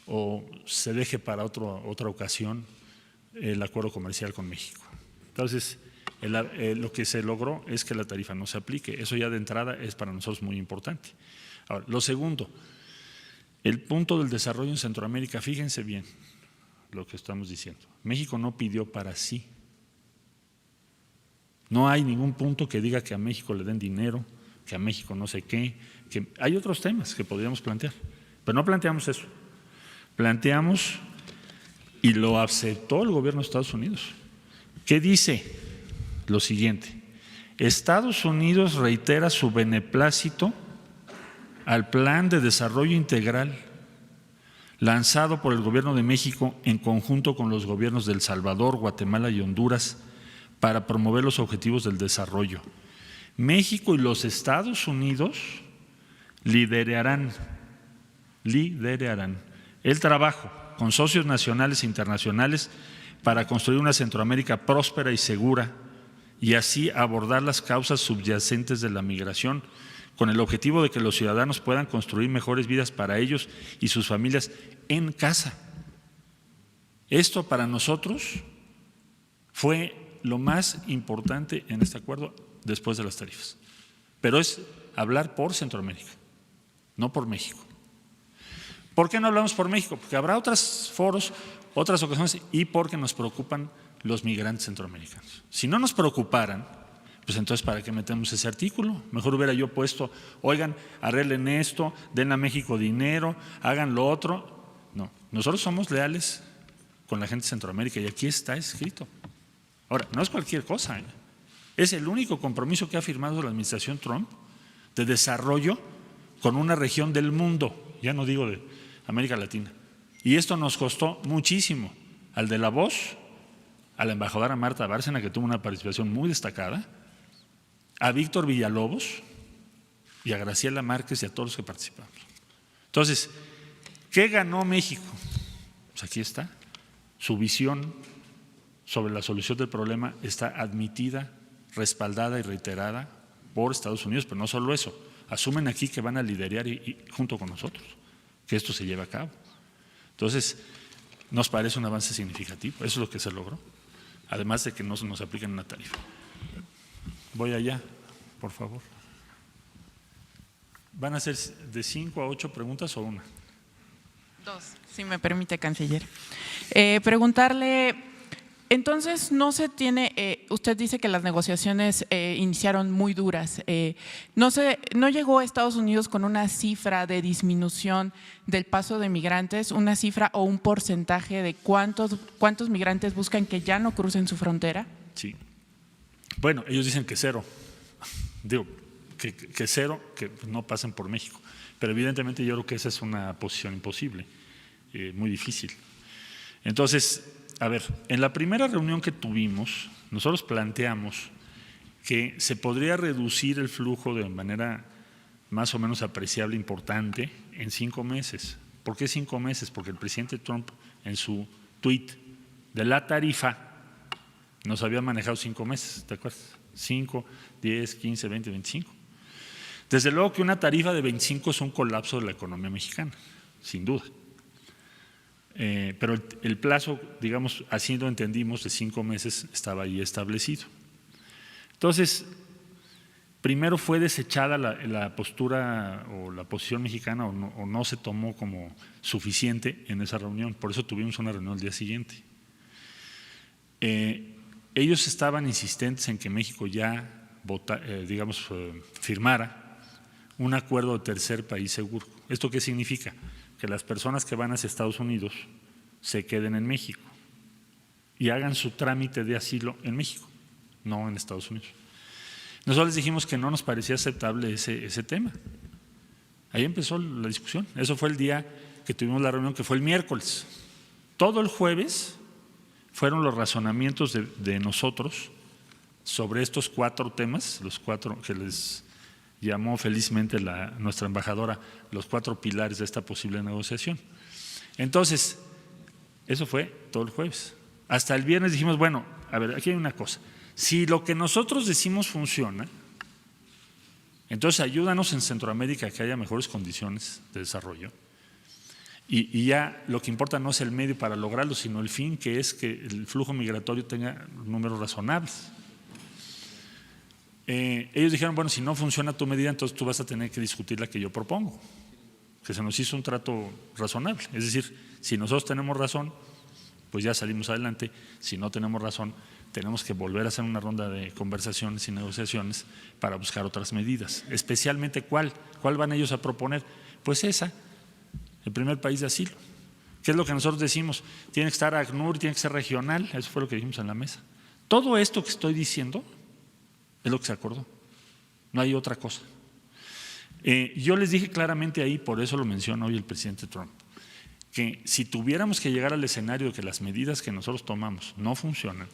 o se deje para otra ocasión el acuerdo comercial con México. Entonces, lo que se logró es que la tarifa no se aplique. Eso ya de entrada es para nosotros muy importante. Ahora, lo segundo, el punto del desarrollo en Centroamérica, fíjense bien lo que estamos diciendo. México no pidió para sí. No hay ningún punto que diga que a México le den dinero, que a México no sé qué, que hay otros temas que podríamos plantear, pero no planteamos eso. Planteamos, y lo aceptó el gobierno de Estados Unidos, ¿qué dice? Lo siguiente: Estados Unidos reitera su beneplácito al Plan de Desarrollo Integral lanzado por el Gobierno de México en conjunto con los gobiernos de El Salvador, Guatemala y Honduras para promover los objetivos del desarrollo. México y los Estados Unidos liderarán el trabajo con socios nacionales e internacionales para construir una Centroamérica próspera y segura y así abordar las causas subyacentes de la migración con el objetivo de que los ciudadanos puedan construir mejores vidas para ellos y sus familias en casa. Esto para nosotros fue lo más importante en este acuerdo después de las tarifas, pero es hablar por Centroamérica, no por México. ¿Por qué no hablamos por México? Porque habrá otros foros, otras ocasiones y porque nos preocupan los migrantes centroamericanos. Si no nos preocuparan, pues entonces ¿para qué metemos ese artículo? Mejor hubiera yo puesto, oigan, arreglen esto, den a México dinero, hagan lo otro. No, nosotros somos leales con la gente de Centroamérica y aquí está escrito. Ahora, no es cualquier cosa, es el único compromiso que ha firmado la administración Trump de desarrollo con una región del mundo, ya no digo de América Latina. Y esto nos costó muchísimo al de La Voz, a la embajadora Marta Bárcena, que tuvo una participación muy destacada, a Víctor Villalobos y a Graciela Márquez y a todos los que participamos. Entonces, ¿qué ganó México? Pues aquí está, su visión sobre la solución del problema está admitida, respaldada y reiterada por Estados Unidos, pero no solo eso, asumen aquí que van a liderar y junto con nosotros, que esto se lleve a cabo. Entonces, nos parece un avance significativo, eso es lo que se logró, además de que no se nos apliquen una tarifa. Voy allá, por favor. ¿Van a ser de 5 a 8 preguntas o una? 2, si me permite, canciller. Preguntarle, entonces no se tiene, usted dice que las negociaciones iniciaron muy duras. ¿No llegó a Estados Unidos con una cifra de disminución del paso de migrantes, una cifra o un porcentaje de cuántos migrantes buscan que ya no crucen su frontera? Sí. Bueno, ellos dicen que cero. Digo, que cero, que no pasen por México. Pero evidentemente yo creo que esa es una posición imposible, muy difícil. Entonces, a ver, en la primera reunión que tuvimos, nosotros planteamos que se podría reducir el flujo de manera más o menos apreciable, importante, en 5 meses. ¿Por qué 5 meses? Porque el presidente Trump en su tuit de la tarifa nos había manejado 5 meses, ¿te acuerdas? 5, 10, 15, 20, 25. Desde luego que una tarifa de 25 es un colapso de la economía mexicana, sin duda. Pero el plazo, digamos, así lo entendimos, de 5 meses estaba ahí establecido. Entonces, primero fue desechada la postura o la posición mexicana o no se tomó como suficiente en esa reunión, por eso tuvimos una reunión el día siguiente. ellos estaban insistentes en que México ya firmara un acuerdo de tercer país seguro. ¿Esto qué significa? Que las personas que van hacia Estados Unidos se queden en México y hagan su trámite de asilo en México, no en Estados Unidos. Nosotros les dijimos que no nos parecía aceptable ese tema. Ahí empezó la discusión. Eso fue el día que tuvimos la reunión, que fue el miércoles. Todo el jueves fueron los razonamientos de nosotros sobre estos 4 temas, los 4 que les llamó felizmente nuestra embajadora los 4 pilares de esta posible negociación. Entonces, eso fue todo el jueves. Hasta el viernes dijimos, bueno, a ver, aquí hay una cosa. Si lo que nosotros decimos funciona, entonces ayúdanos en Centroamérica a que haya mejores condiciones de desarrollo. Y ya lo que importa no es el medio para lograrlo, sino el fin, que es que el flujo migratorio tenga números razonables. Ellos dijeron, bueno, si no funciona tu medida, entonces tú vas a tener que discutir la que yo propongo, que se nos hizo un trato razonable. Es decir, si nosotros tenemos razón, pues ya salimos adelante. Si no tenemos razón, tenemos que volver a hacer una ronda de conversaciones y negociaciones para buscar otras medidas. Especialmente, ¿cuál van ellos a proponer? Pues esa, el primer país de asilo. ¿Qué es lo que nosotros decimos? Tiene que estar ACNUR, tiene que ser regional. Eso fue lo que dijimos en la mesa. Todo esto que estoy diciendo es lo que se acordó. No hay otra cosa. Yo les dije claramente ahí, por eso lo menciona hoy el presidente Trump, que si tuviéramos que llegar al escenario de que las medidas que nosotros tomamos no funcionan,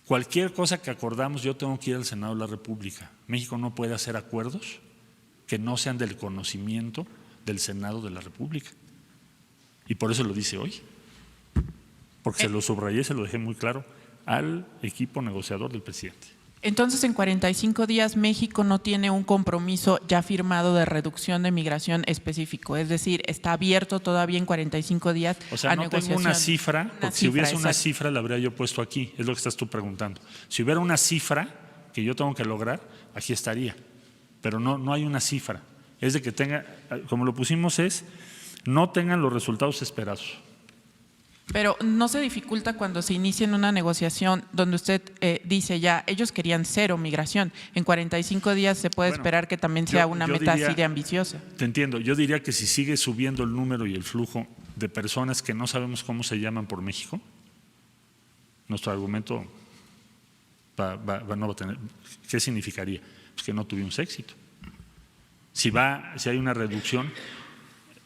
cualquier cosa que acordamos, yo tengo que ir al Senado de la República. México no puede hacer acuerdos que no sean del conocimiento del Senado de la República. Y por eso lo dice hoy. Porque se lo subrayé, se lo dejé muy claro al equipo negociador del presidente. Entonces, en 45 días, México no tiene un compromiso ya firmado de reducción de migración específico. Es decir, está abierto todavía en 45 días o sea, a no negociación. Tengo una cifra, porque si hubiese una cifra la habría yo puesto aquí, es lo que estás tú preguntando. Si hubiera una cifra que yo tengo que lograr, aquí estaría. Pero no hay una cifra. Es de que tenga, como lo pusimos es, no tengan los resultados esperados. Pero ¿no se dificulta cuando se inicia en una negociación donde usted dice ya, ellos querían 0 migración, en 45 días se puede esperar que también sea una meta así de ambiciosa? Te entiendo, yo diría que si sigue subiendo el número y el flujo de personas que no sabemos cómo se llaman por México, nuestro argumento no va a tener, ¿qué significaría? Pues que no tuvimos éxito. Si hay una reducción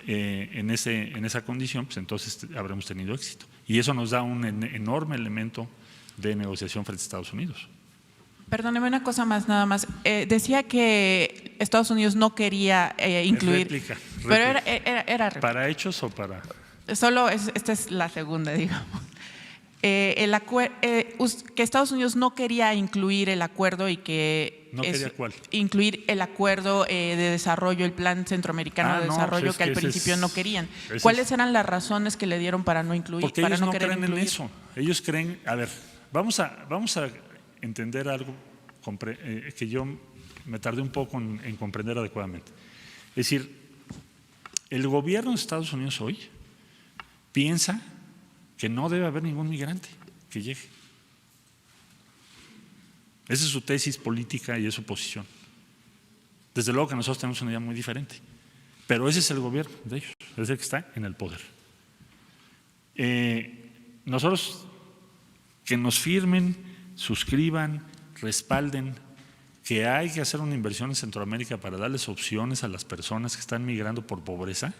en esa condición, pues entonces habremos tenido éxito. Y eso nos da un enorme elemento de negociación frente a Estados Unidos. Perdóneme una cosa más, nada más. Decía que Estados Unidos no quería incluir… Réplica. Pero era réplica. ¿Para hechos o para...? Solo esta es la segunda, digamos. Que Estados Unidos no quería incluir el acuerdo y que… ¿No quería cuál? Incluir el acuerdo de desarrollo, el Plan Centroamericano de Desarrollo, pues que al principio no querían. ¿Cuáles eran las razones que le dieron para no incluir? Porque para ellos no creen incluir? en eso. Ellos creen… A ver, vamos a entender algo que yo me tardé un poco en comprender adecuadamente. Es decir, el gobierno de Estados Unidos hoy piensa que no debe haber ningún migrante que llegue. Esa es su tesis política y es su posición. Desde luego que nosotros tenemos una idea muy diferente, pero ese es el gobierno de ellos, es el que está en el poder. Nosotros que nos firmen, suscriban, respalden que hay que hacer una inversión en Centroamérica para darles opciones a las personas que están migrando por pobreza,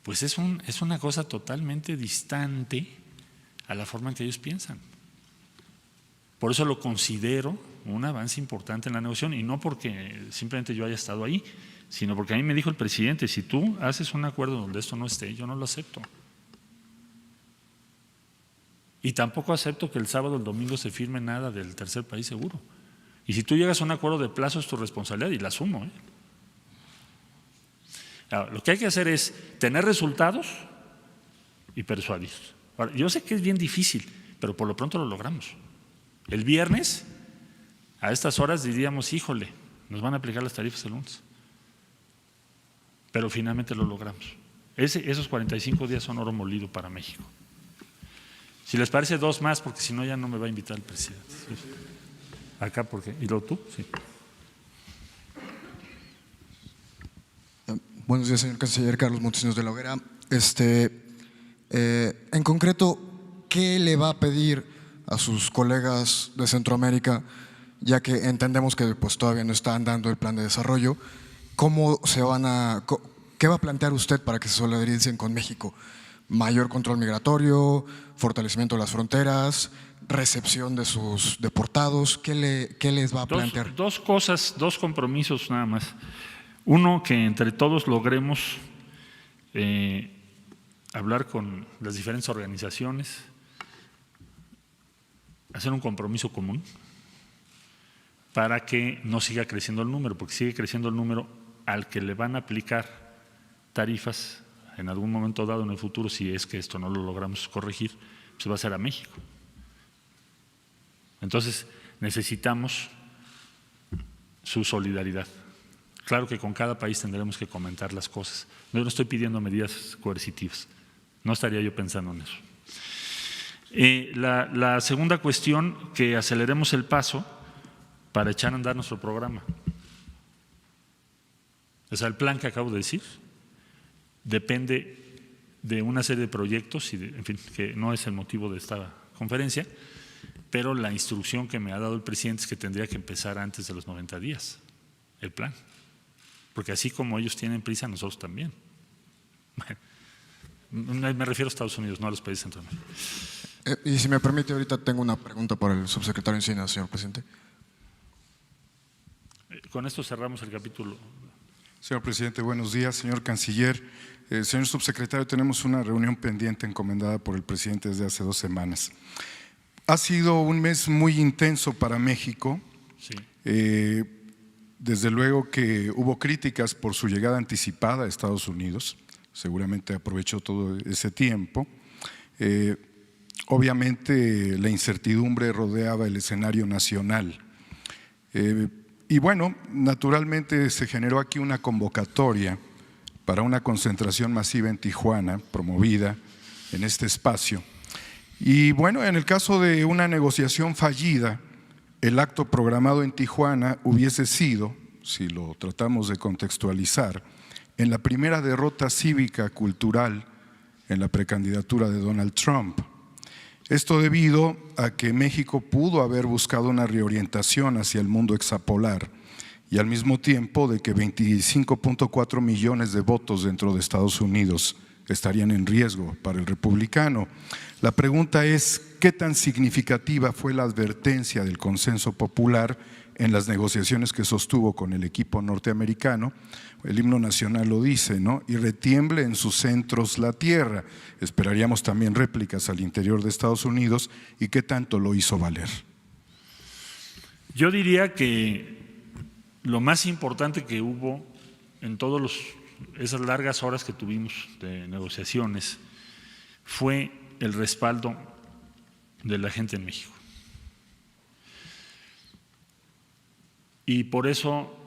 pues es una cosa totalmente distante a la forma en que ellos piensan. Por eso lo considero un avance importante en la negociación, y no porque simplemente yo haya estado ahí, sino porque a mí me dijo el presidente, si tú haces un acuerdo donde esto no esté, yo no lo acepto. Y tampoco acepto que el sábado o el domingo se firme nada del tercer país seguro. Y si tú llegas a un acuerdo de plazo es tu responsabilidad y la asumo. Ahora, lo que hay que hacer es tener resultados y persuadir. Ahora, yo sé que es bien difícil, pero por lo pronto lo logramos. El viernes, a estas horas diríamos, híjole, nos van a aplicar las tarifas el lunes. Pero finalmente lo logramos. Esos 45 días son oro molido para México. Si les parece, 2 más, porque si no ya no me va a invitar el presidente. Acá, porque ¿y luego tú? Sí. Buenos días, señor canciller. Carlos Montesinos de la Hoguera. En concreto, ¿qué le va a pedir a sus colegas de Centroamérica, ya que entendemos que pues, todavía no están dando el plan de desarrollo? ¿Qué va a plantear usted para que se solidaricen con México? ¿Mayor control migratorio, fortalecimiento de las fronteras, recepción de sus deportados? ¿Qué les va a plantear? 2 cosas, 2 compromisos nada más. Uno, que entre todos logremos hablar con las diferentes organizaciones, hacer un compromiso común para que no siga creciendo el número, porque sigue creciendo el número al que le van a aplicar tarifas en algún momento dado en el futuro, si es que esto no lo logramos corregir, pues va a ser a México. Entonces necesitamos su solidaridad. Claro que con cada país tendremos que comentar las cosas. Yo no estoy pidiendo medidas coercitivas, no estaría yo pensando en eso. La segunda cuestión, que aceleremos el paso para echar a andar nuestro programa. O sea, el plan que acabo de decir depende de una serie de proyectos, en fin, que no es el motivo de esta conferencia, pero la instrucción que me ha dado el presidente es que tendría que empezar antes de los 90 días, el plan. Porque así como ellos tienen prisa, nosotros también. Me refiero a Estados Unidos, no a los países centroamericanos. Y si me permite, ahorita tengo una pregunta para el subsecretario Encinas, señor presidente. Con esto cerramos el capítulo. Señor presidente, buenos días. Señor canciller, señor subsecretario, tenemos una reunión pendiente encomendada por el presidente desde hace 2 semanas. Ha sido un mes muy intenso para México. Sí. Desde luego que hubo críticas por su llegada anticipada a Estados Unidos. Seguramente aprovechó todo ese tiempo. Obviamente la incertidumbre rodeaba el escenario nacional. Y bueno, naturalmente se generó aquí una convocatoria para una concentración masiva en Tijuana, promovida en este espacio. Y bueno, en el caso de una negociación fallida, el acto programado en Tijuana hubiese sido, si lo tratamos de contextualizar, en la primera derrota cívica cultural en la precandidatura de Donald Trump. Esto debido a que México pudo haber buscado una reorientación hacia el mundo hexapolar y al mismo tiempo de que 25.4 millones de votos dentro de Estados Unidos estarían en riesgo para el republicano. La pregunta es, ¿qué tan significativa fue la advertencia del consenso popular en las negociaciones que sostuvo con el equipo norteamericano? El himno nacional lo dice, ¿no? Y retiemble en sus centros la tierra. Esperaríamos también réplicas al interior de Estados Unidos. ¿Y qué tanto lo hizo valer? Yo diría que lo más importante que hubo en todas esas largas horas que tuvimos de negociaciones fue el respaldo de la gente en México. Y por eso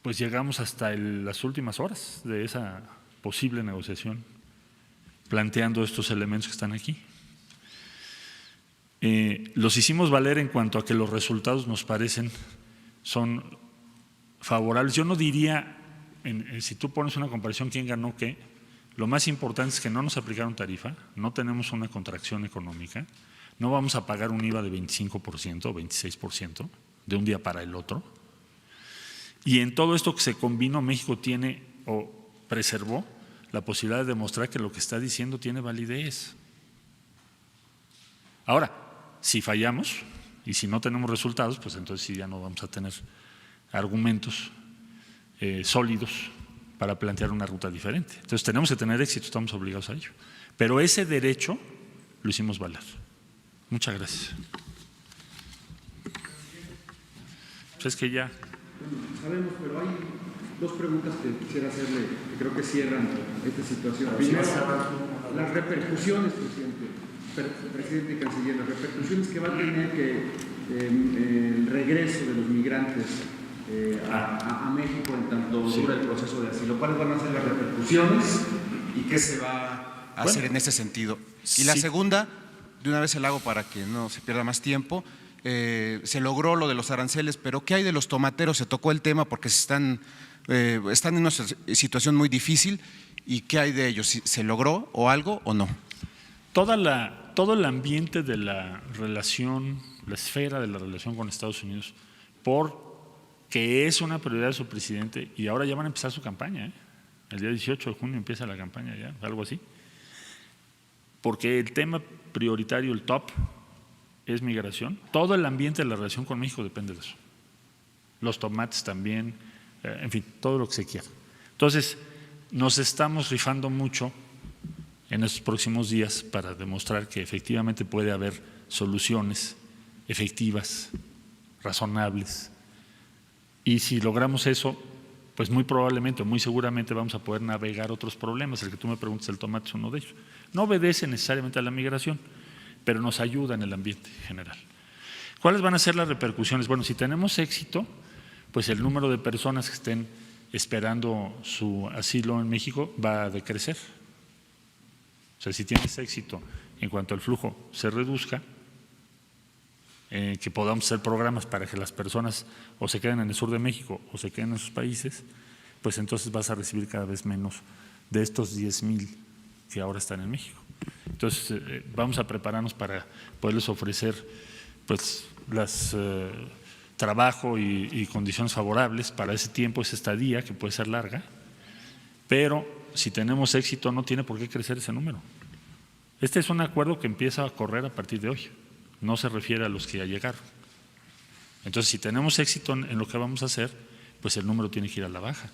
pues llegamos hasta las últimas horas de esa posible negociación, planteando estos elementos que están aquí. Los hicimos valer en cuanto a que los resultados nos parecen son favorables. Yo no diría, si tú pones una comparación quién ganó qué, lo más importante es que no nos aplicaron tarifa, no tenemos una contracción económica, no vamos a pagar un IVA de 25% o 26% de un día para el otro. Y en todo esto que se combinó, México tiene o preservó la posibilidad de demostrar que lo que está diciendo tiene validez. Ahora, si fallamos y si no tenemos resultados, pues entonces sí ya no vamos a tener argumentos sólidos para plantear una ruta diferente. Entonces tenemos que tener éxito, estamos obligados a ello. Pero ese derecho lo hicimos valer. Muchas gracias. Pues es que ya… Sabemos, pero hay 2 preguntas que quisiera hacerle, que creo que cierran esta situación. Primero, las repercusiones, presidente y canciller, las repercusiones que va a tener el regreso de los migrantes a México en tanto dura el proceso de asilo. ¿Cuáles van a ser las repercusiones y qué se va a hacer en ese sentido? Y la segunda, de una vez el hago para que no se pierda más tiempo. Se logró lo de los aranceles, pero ¿qué hay de los tomateros? Se tocó el tema porque están en una situación muy difícil. ¿Y qué hay de ellos? ¿Se logró o algo o no? Todo el ambiente de la relación, la esfera de la relación con Estados Unidos, porque es una prioridad de su presidente y ahora ya van a empezar su campaña. El día 18 de junio empieza la campaña ya, algo así. Porque el tema prioritario, el top, es migración. Todo el ambiente de la relación con México depende de eso. Los tomates también, en fin, todo lo que se quiera. Entonces, nos estamos rifando mucho en estos próximos días para demostrar que efectivamente puede haber soluciones efectivas, razonables. Y si logramos eso, pues muy probablemente, muy seguramente vamos a poder navegar otros problemas. El que tú me preguntas, el tomate es uno de ellos. No obedece necesariamente a la migración, pero nos ayuda en el ambiente general. ¿Cuáles van a ser las repercusiones? Bueno, si tenemos éxito, pues el número de personas que estén esperando su asilo en México va a decrecer. O sea, si tienes éxito en cuanto al flujo se reduzca, que podamos hacer programas para que las personas o se queden en el sur de México o se queden en sus países, pues entonces vas a recibir cada vez menos de estos 10,000 que ahora están en México. Entonces vamos a prepararnos para poderles ofrecer pues trabajo y condiciones favorables para ese tiempo, esa estadía que puede ser larga, pero si tenemos éxito no tiene por qué crecer ese número. Este es un acuerdo que empieza a correr a partir de hoy, no se refiere a los que ya llegaron. Entonces, si tenemos éxito en lo que vamos a hacer, pues el número tiene que ir a la baja.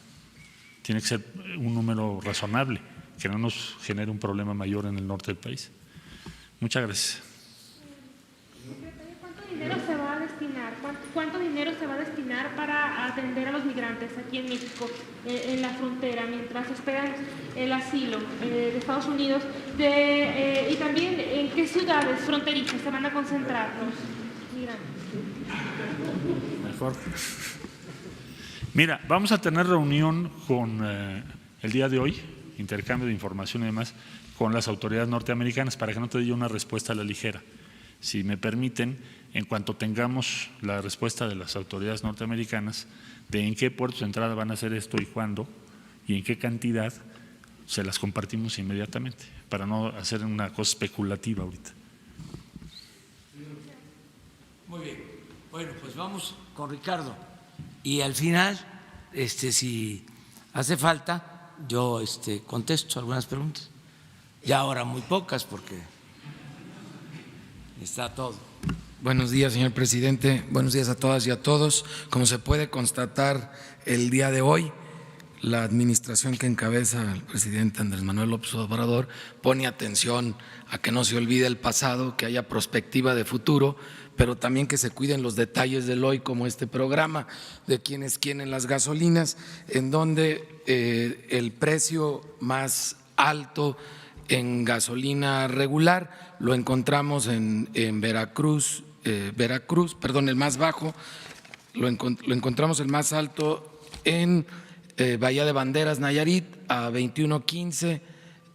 Tiene que ser un número razonable, que no nos genere un problema mayor en el norte del país. Muchas gracias. ¿Cuánto dinero se va a destinar? ¿Cuánto dinero se va a destinar para atender a los migrantes aquí en México, en la frontera, mientras esperan el asilo de Estados Unidos? Y también, ¿en qué ciudades fronterizas se van a concentrar los migrantes? Mejor. Mira, vamos a tener reunión con el día de hoy, intercambio de información y demás, con las autoridades norteamericanas para que no te dé una respuesta a la ligera. Si me permiten, en cuanto tengamos la respuesta de las autoridades norteamericanas de en qué puertos de entrada van a hacer esto y cuándo y en qué cantidad, se las compartimos inmediatamente para no hacer una cosa especulativa ahorita. Muy bien. Bueno, pues vamos con Ricardo. Y al final, si hace falta, yo contesto algunas preguntas. Ya ahora muy pocas porque está todo. Buenos días, señor presidente. Buenos días a todas y a todos. Como se puede constatar el día de hoy, la administración que encabeza el presidente Andrés Manuel López Obrador pone atención a que no se olvide el pasado, que haya perspectiva de futuro, pero también que se cuiden los detalles del hoy, como este programa de quién es quién en las gasolinas, en donde el precio más alto en gasolina regular lo encontramos en Veracruz, el más bajo, lo encontramos el más alto en Bahía de Banderas, Nayarit, a 21.15,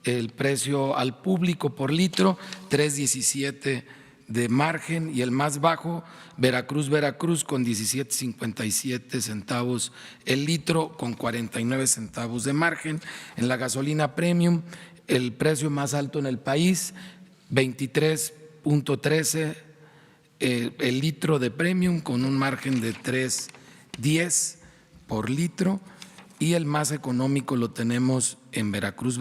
el precio al público por litro, 3.17 de margen, y el más bajo, Veracruz, con 17.57 centavos el litro, con 49 centavos de margen. En la gasolina premium, el precio más alto en el país, 23.13 el litro de premium, con un margen de 3.10 por litro, y el más económico lo tenemos en Veracruz,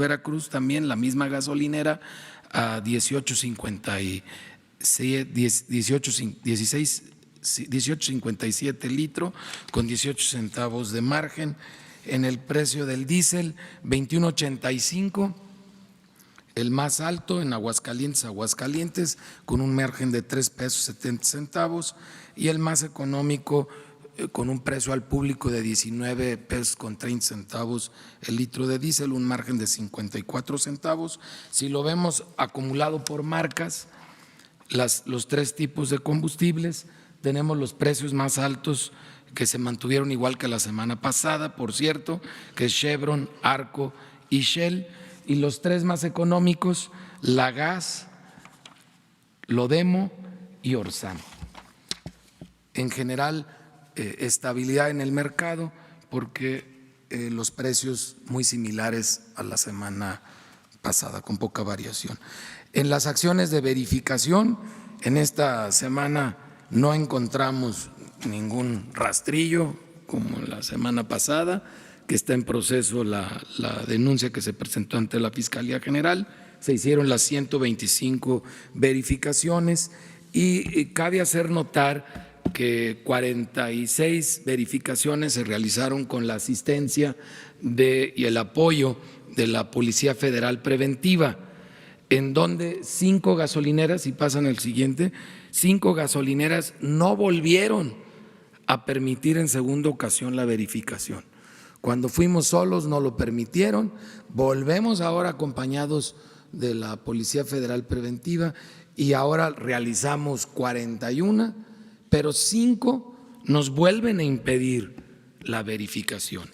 también la misma gasolinera, a 18.57 el litro, con 18 centavos de margen. En el precio del diésel, 21.85, el más alto en Aguascalientes, con un margen de 3 pesos 70 centavos, y el más económico con un precio al público de 19 pesos con 30 centavos el litro de diésel, un margen de 54 centavos. Si lo vemos acumulado por marcas, los tres tipos de combustibles, tenemos los precios más altos que se mantuvieron igual que la semana pasada, por cierto, que es Chevron, Arco y Shell, y los tres más económicos, la gas, Lodemo y Orsamo. En general, estabilidad en el mercado porque los precios muy similares a la semana pasada, con poca variación. En las acciones de verificación, en esta semana no encontramos ningún rastrillo como la semana pasada, que está en proceso la denuncia que se presentó ante la Fiscalía General. Se hicieron las 125 verificaciones y cabe hacer notar que 46 verificaciones se realizaron con la asistencia y el apoyo de la Policía Federal Preventiva, en donde 5 gasolineras, y pasan el siguiente, 5 gasolineras no volvieron a permitir en segunda ocasión la verificación. Cuando fuimos solos no lo permitieron, volvemos ahora acompañados de la Policía Federal Preventiva y ahora realizamos 41, pero 5 nos vuelven a impedir la verificación.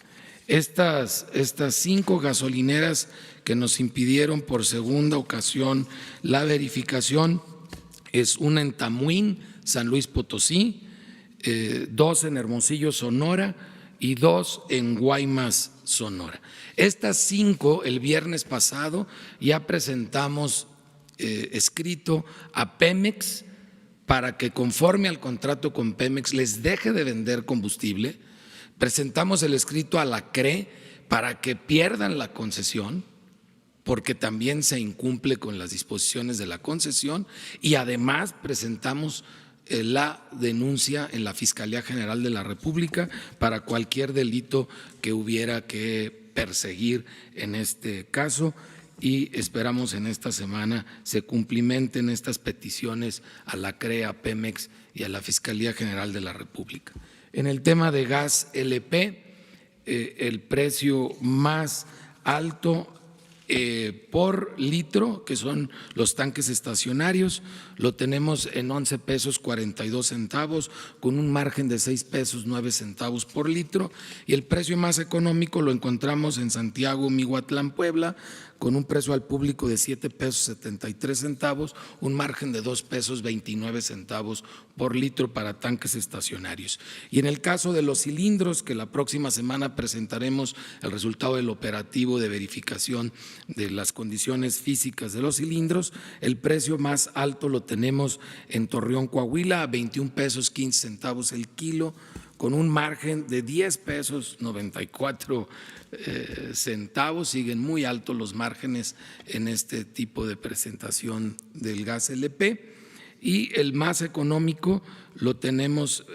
Estas 5 gasolineras que nos impidieron por segunda ocasión la verificación es una en Tamuín, San Luis Potosí, 2 en Hermosillo, Sonora y 2 en Guaymas, Sonora. Estas 5, el viernes pasado, ya presentamos escrito a Pemex para que conforme al contrato con Pemex les deje de vender combustible. Presentamos el escrito a la CRE para que pierdan la concesión, porque también se incumple con las disposiciones de la concesión, y además presentamos la denuncia en la Fiscalía General de la República para cualquier delito que hubiera que perseguir en este caso, y esperamos en esta semana se cumplimenten estas peticiones a la CRE, a Pemex y a la Fiscalía General de la República. En el tema de gas LP, el precio más alto por litro, que son los tanques estacionarios, lo tenemos en 11 pesos 42 centavos, con un margen de 6 pesos 9 centavos por litro, y el precio más económico lo encontramos en Santiago, Mihuatlán, Puebla, con un precio al público de 7 pesos 73 centavos, un margen de 2 pesos 29 centavos por litro para tanques estacionarios. Y en el caso de los cilindros, que la próxima semana presentaremos el resultado del operativo de verificación de las condiciones físicas de los cilindros, el precio más alto lo tenemos en Torreón, Coahuila, a 21 pesos 15 centavos el kilo, con un margen de 10 pesos 94 centavos. Siguen muy altos los márgenes en este tipo de presentación del gas LP. Y el más económico lo tenemos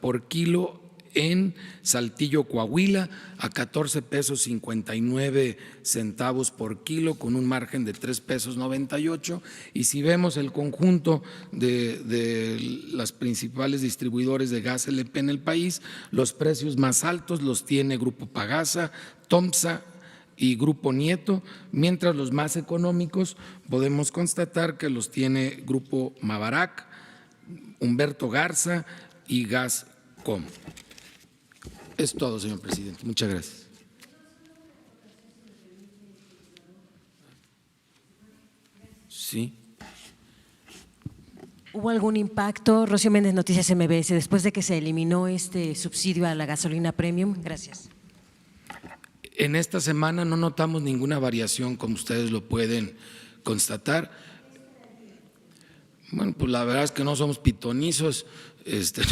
por kilo en Saltillo, Coahuila, a 14 pesos 59 centavos por kilo, con un margen de 3 pesos 98. Y si vemos el conjunto de las principales distribuidores de gas LP en el país, los precios más altos los tiene Grupo Pagasa, Tomsa y Grupo Nieto, mientras los más económicos podemos constatar que los tiene Grupo Mavarac, Humberto Garza y Gascom. Es todo, señor presidente. Muchas gracias. Sí. ¿Hubo algún impacto, Rocío Méndez, Noticias MBS, después de que se eliminó este subsidio a la gasolina premium? Gracias. En esta semana no notamos ninguna variación, como ustedes lo pueden constatar. Bueno, pues la verdad es que no somos pitonizos.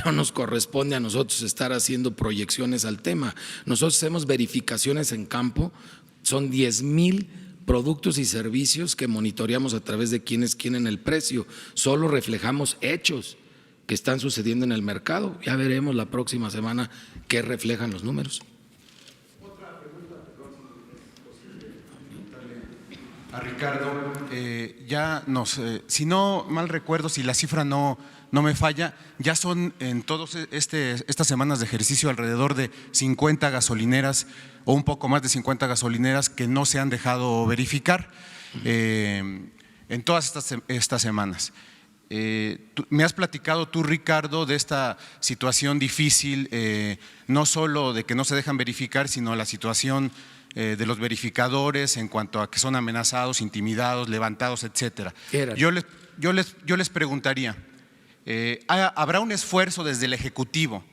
No nos corresponde a nosotros estar haciendo proyecciones al tema. Nosotros hacemos verificaciones en campo, son 10,000 productos y servicios que monitoreamos a través de quienes quieren el precio. Solo reflejamos hechos que están sucediendo en el mercado. Ya veremos la próxima semana qué reflejan los números. A Ricardo, si no mal recuerdo, si la cifra no me falla, ya son en todas estas semanas de ejercicio alrededor de 50 gasolineras o un poco más de 50 gasolineras que no se han dejado verificar en todas estas semanas. Me has platicado tú, Ricardo, de esta situación difícil, no solo de que no se dejan verificar, sino la situación de los verificadores en cuanto a que son amenazados, intimidados, levantados, etcétera. Yo les preguntaría, ¿habrá un esfuerzo desde el Ejecutivo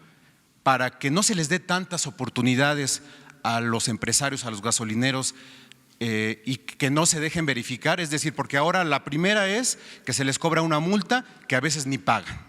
para que no se les dé tantas oportunidades a los empresarios, a los gasolineros, y que no se dejen verificar? Es decir, porque ahora la primera es que se les cobra una multa que a veces ni pagan.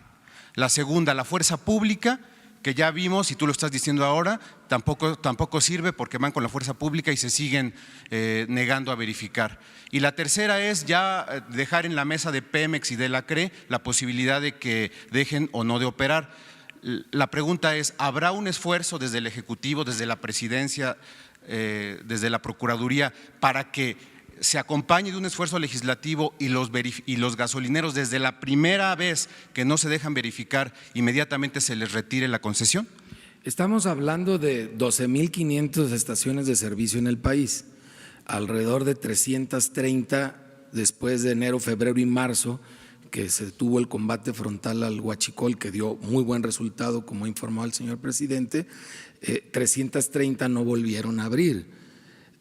La segunda, la fuerza pública, que ya vimos, y tú lo estás diciendo ahora, tampoco sirve porque van con la fuerza pública y se siguen negando a verificar. Y la tercera es ya dejar en la mesa de Pemex y de la CRE la posibilidad de que dejen o no de operar. La pregunta es, ¿habrá un esfuerzo desde el Ejecutivo, desde la Presidencia, desde la Procuraduría, para que se acompañe de un esfuerzo legislativo y los gasolineros desde la primera vez que no se dejan verificar, inmediatamente se les retire la concesión? Estamos hablando de 12.500 estaciones de servicio en el país, alrededor de 330 después de enero, febrero y marzo, que se tuvo el combate frontal al huachicol, que dio muy buen resultado, como ha informado el señor presidente. 330 no volvieron a abrir.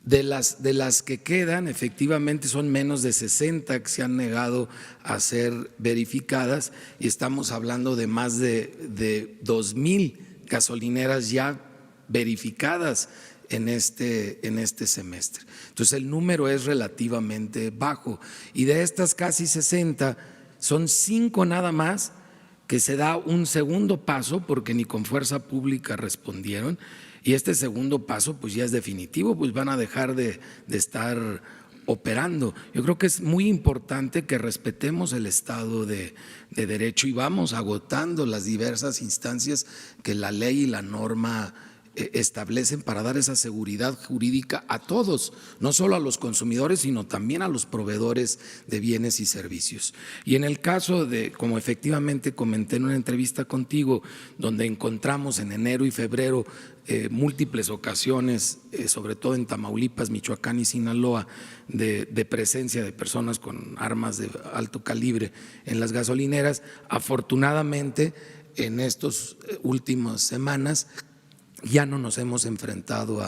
De las que quedan, efectivamente son menos de 60 que se han negado a ser verificadas, y estamos hablando de más de 2,000 gasolineras ya verificadas en este semestre. Entonces el número es relativamente bajo, y de estas casi 60 son 5 nada más que se da un segundo paso porque ni con fuerza pública respondieron, y este segundo paso pues ya es definitivo, pues van a dejar de estar operando. Yo creo que es muy importante que respetemos el Estado de Derecho y vamos agotando las diversas instancias que la ley y la norma establecen para dar esa seguridad jurídica a todos, no solo a los consumidores, sino también a los proveedores de bienes y servicios. Y en el caso de, como efectivamente comenté en una entrevista contigo, donde encontramos en enero y febrero múltiples ocasiones, sobre todo en Tamaulipas, Michoacán y Sinaloa, de presencia de personas con armas de alto calibre en las gasolineras, afortunadamente en estas últimas semanas ya no nos hemos enfrentado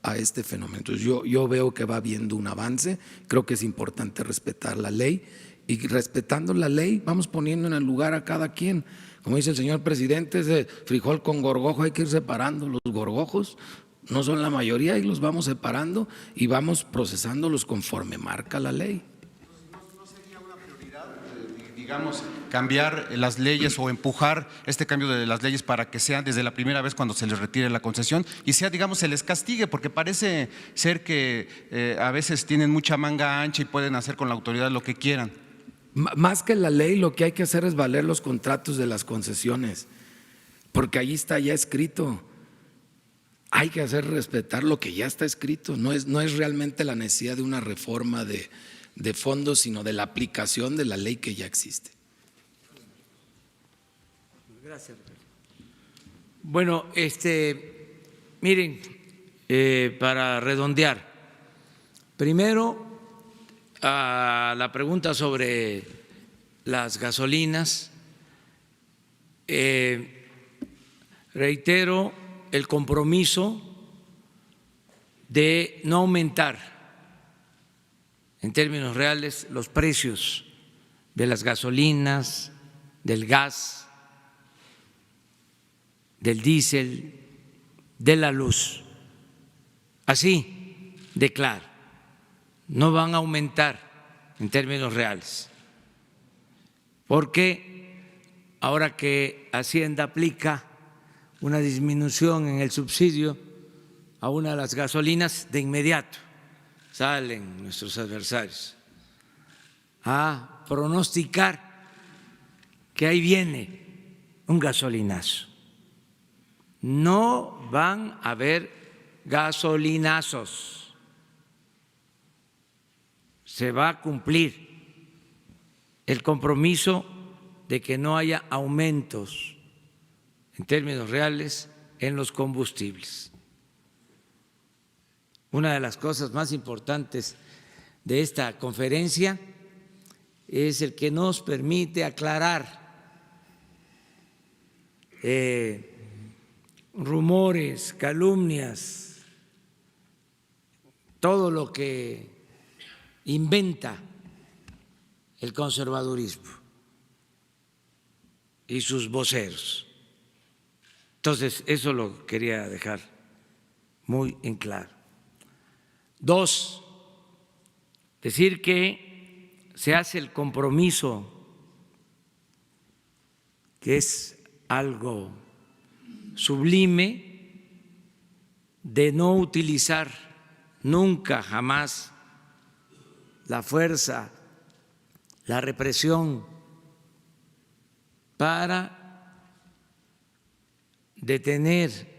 a este fenómeno. Entonces yo veo que va habiendo un avance, creo que es importante respetar la ley, y respetando la ley vamos poniendo en el lugar a cada quien. Como dice el señor presidente, ese frijol con gorgojo hay que ir separando. Los gorgojos no son la mayoría y los vamos separando y vamos procesándolos conforme marca la ley. ¿No sería una prioridad, digamos, cambiar las leyes o empujar este cambio de las leyes para que sea desde la primera vez cuando se les retire la concesión y sea, digamos, se les castigue? Porque parece ser que a veces tienen mucha manga ancha y pueden hacer con la autoridad lo que quieran. Más que la ley, lo que hay que hacer es valer los contratos de las concesiones, porque ahí está ya escrito. Hay que hacer respetar lo que ya está escrito. No es realmente la necesidad de una reforma de fondo, sino de la aplicación de la ley que ya existe. Gracias. Bueno, miren, para redondear, primero a la pregunta sobre las gasolinas, reitero el compromiso de no aumentar en términos reales los precios de las gasolinas, del gas, del diésel, de la luz. Así de claro. No van a aumentar en términos reales, porque ahora que Hacienda aplica una disminución en el subsidio a una de las gasolinas, de inmediato salen nuestros adversarios a pronosticar que ahí viene un gasolinazo. No van a haber gasolinazos. Se va a cumplir el compromiso de que no haya aumentos en términos reales en los combustibles. Una de las cosas más importantes de esta conferencia es el que nos permite aclarar rumores, calumnias todo lo que inventa el conservadurismo y sus voceros. Entonces, eso lo quería dejar muy en claro. 2, decir que se hace el compromiso, que es algo sublime, de no utilizar nunca, jamás la fuerza, la represión para detener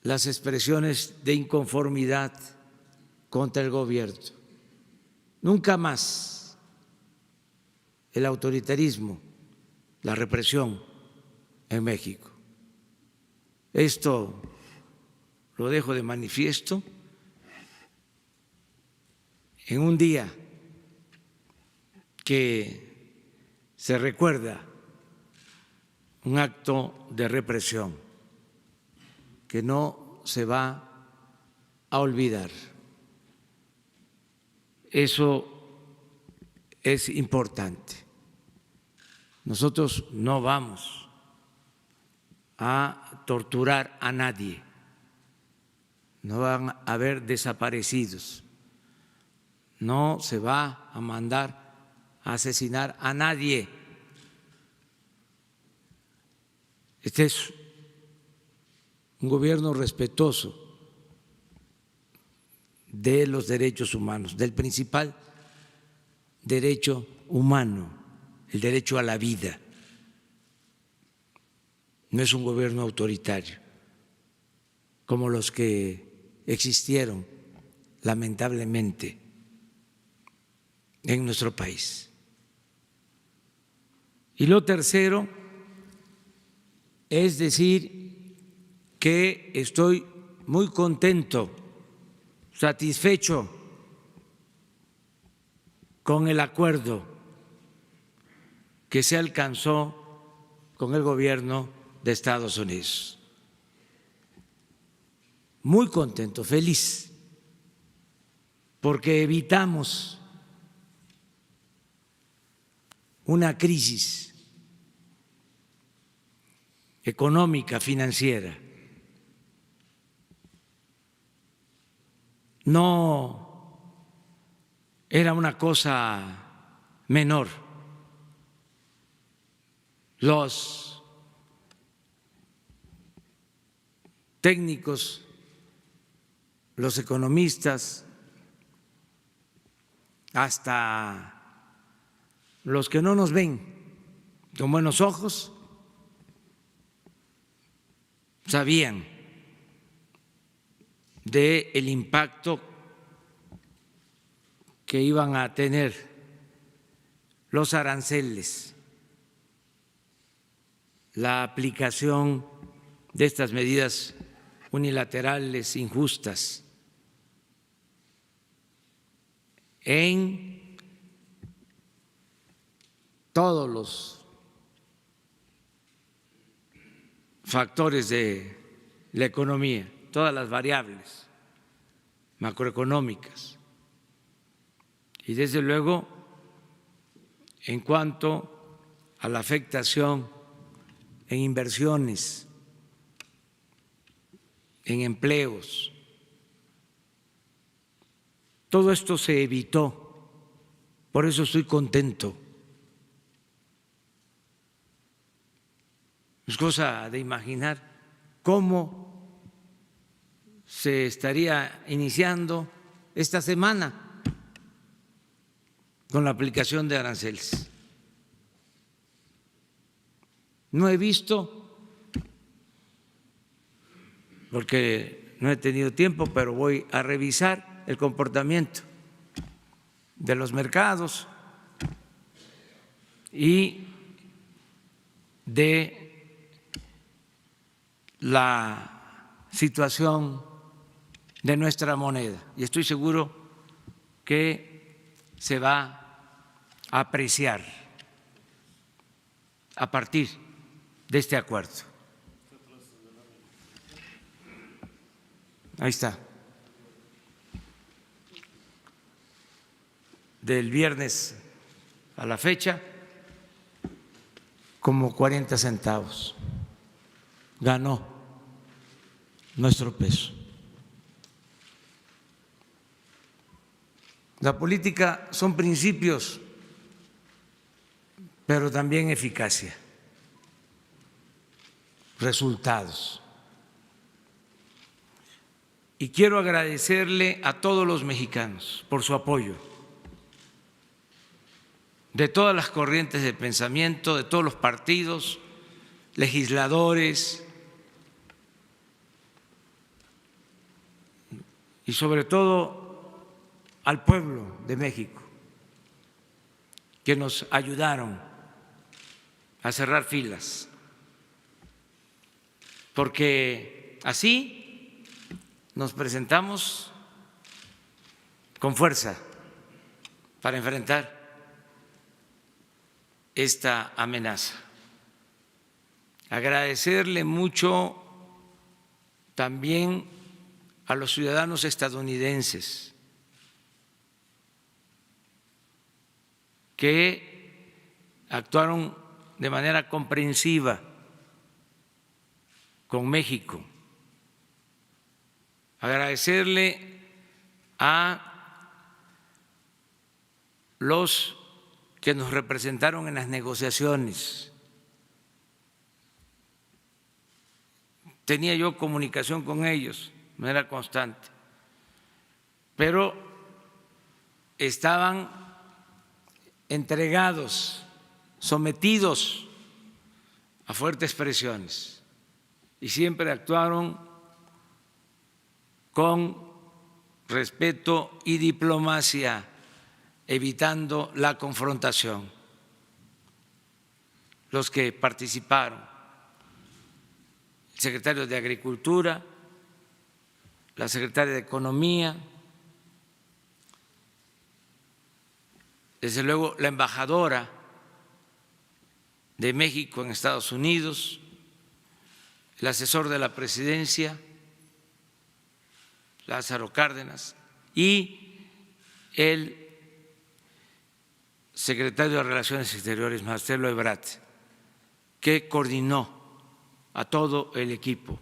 las expresiones de inconformidad contra el gobierno. Nunca más el autoritarismo, la represión en México. Esto lo dejo de manifiesto en un día que se recuerda un acto de represión que no se va a olvidar. Eso es importante. Nosotros no vamos a torturar a nadie, no van a haber desaparecidos, no se va a mandar a asesinar a nadie. Este es un gobierno respetuoso de los derechos humanos, del principal derecho humano, el derecho a la vida. No es un gobierno autoritario como los que existieron lamentablemente en nuestro país. Y lo tercero es decir que estoy muy contento, satisfecho con el acuerdo que se alcanzó con el gobierno de Estados Unidos. Muy contento, feliz, porque evitamos una crisis económica, financiera. No era una cosa menor. Los técnicos, los economistas, hasta los que no nos ven con buenos ojos, sabían del impacto que iban a tener los aranceles, la aplicación de estas medidas unilaterales injustas en todos los factores de la economía, todas las variables macroeconómicas. Y desde luego, en cuanto a la afectación en inversiones, en empleos, todo esto se evitó. Por eso estoy contento. Es cosa de imaginar cómo se estaría iniciando esta semana con la aplicación de aranceles. No he visto, porque no he tenido tiempo, pero voy a revisar el comportamiento de los mercados y de la situación de nuestra moneda. Y estoy seguro que se va a apreciar a partir de este acuerdo. Ahí está. del viernes a la fecha, como 40 centavos ganó nuestro peso. La política son principios, pero también eficacia, resultados. Y quiero agradecerle a todos los mexicanos por su apoyo, de todas las corrientes de pensamiento, de todos los partidos, legisladores y sobre todo al pueblo de México, que nos ayudaron a cerrar filas, porque así nos presentamos con fuerza para enfrentar esta amenaza. Agradecerle mucho también a los ciudadanos estadounidenses que actuaron de manera comprensiva con México. Agradecerle a los que nos representaron en las negociaciones. Tenía yo comunicación con ellos, no era constante, pero estaban entregados, sometidos a fuertes presiones y siempre actuaron con respeto y diplomacia, evitando la confrontación. Los que participaron, el secretario de Agricultura, la secretaria de Economía, desde luego la embajadora de México en Estados Unidos, el asesor de la presidencia, Lázaro Cárdenas, y el secretario de Relaciones Exteriores, Marcelo Ebrard, que coordinó a todo el equipo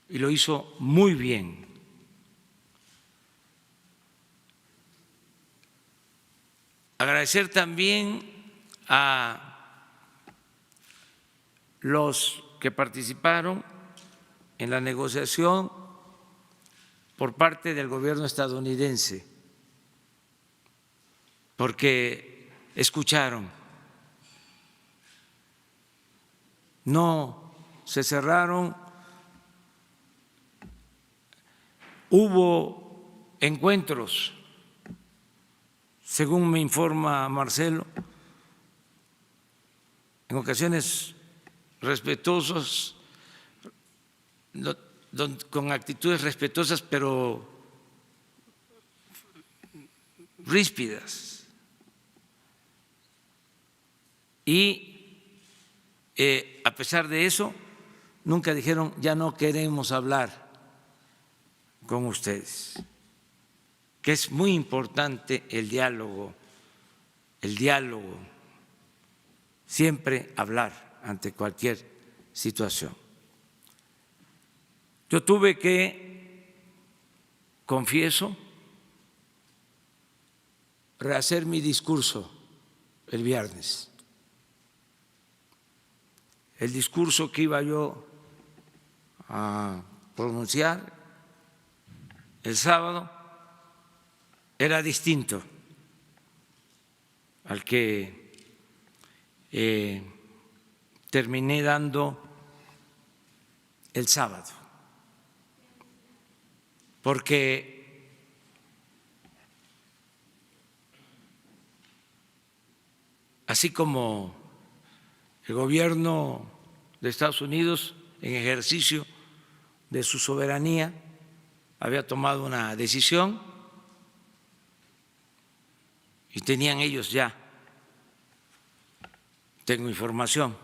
y lo hizo muy bien. Agradecer también a los que participaron en la negociación por parte del gobierno estadounidense, porque escucharon, no se cerraron, hubo encuentros, según me informa Marcelo, en ocasiones respetuosos, con actitudes respetuosas pero ríspidas. Y a pesar de eso, nunca dijeron ya no queremos hablar con ustedes, que es muy importante el diálogo, siempre hablar ante cualquier situación. Yo tuve que, confieso, rehacer mi discurso el viernes. El discurso que iba yo a pronunciar el sábado era distinto al que terminé dando el sábado, porque así como el gobierno de Estados Unidos, en ejercicio de su soberanía, había tomado una decisión y tenían ellos ya, tengo información,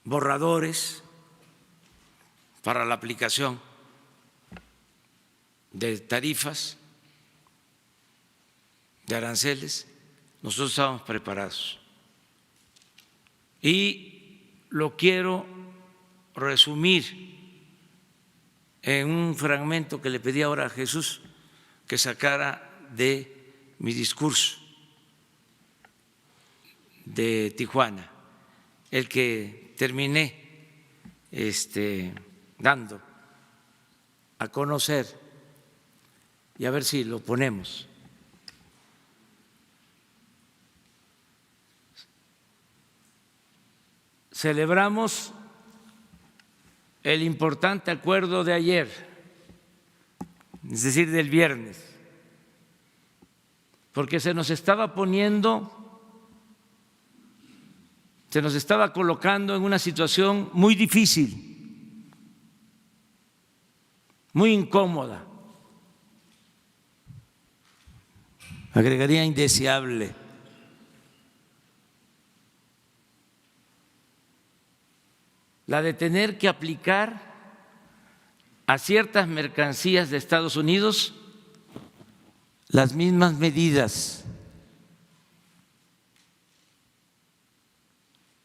borradores para la aplicación de tarifas. de aranceles, nosotros estábamos preparados. Y lo quiero resumir en un fragmento que le pedí ahora a Jesús que sacara de mi discurso de Tijuana, el que terminé dando a conocer, y a ver si lo ponemos. Celebramos el importante acuerdo de ayer, es decir, del viernes, porque se nos estaba colocando en una situación muy difícil, muy incómoda, agregaría indeseable. La de tener que aplicar a ciertas mercancías de Estados Unidos las mismas medidas,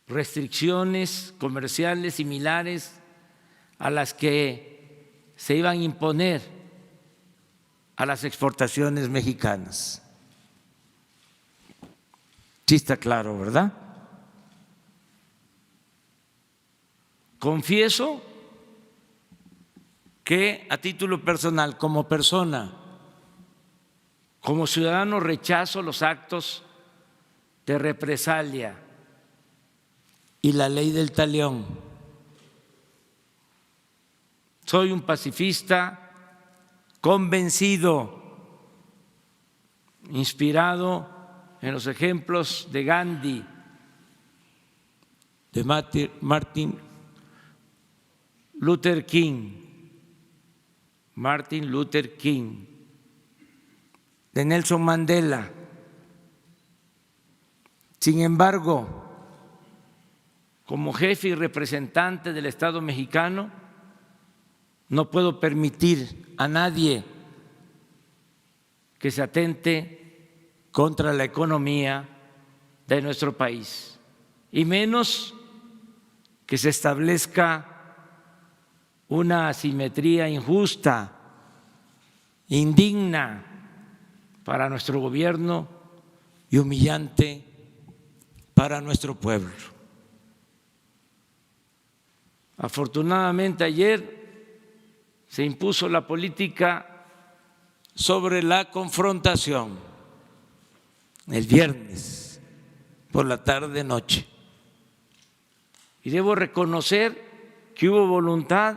restricciones comerciales similares a las que se iban a imponer a las exportaciones mexicanas. Sí está claro, ¿verdad? Confieso que a título personal, como persona, como ciudadano, rechazo los actos de represalia y la ley del talión. Soy un pacifista convencido, inspirado en los ejemplos de Gandhi, de Martin Luther King, de Nelson Mandela. Sin embargo, como jefe y representante del Estado mexicano, no puedo permitir a nadie que se atente contra la economía de nuestro país, y menos que se establezca una asimetría injusta, indigna para nuestro gobierno y humillante para nuestro pueblo. Afortunadamente ayer se impuso la política sobre la confrontación, el viernes por la tarde-noche, y debo reconocer que hubo voluntad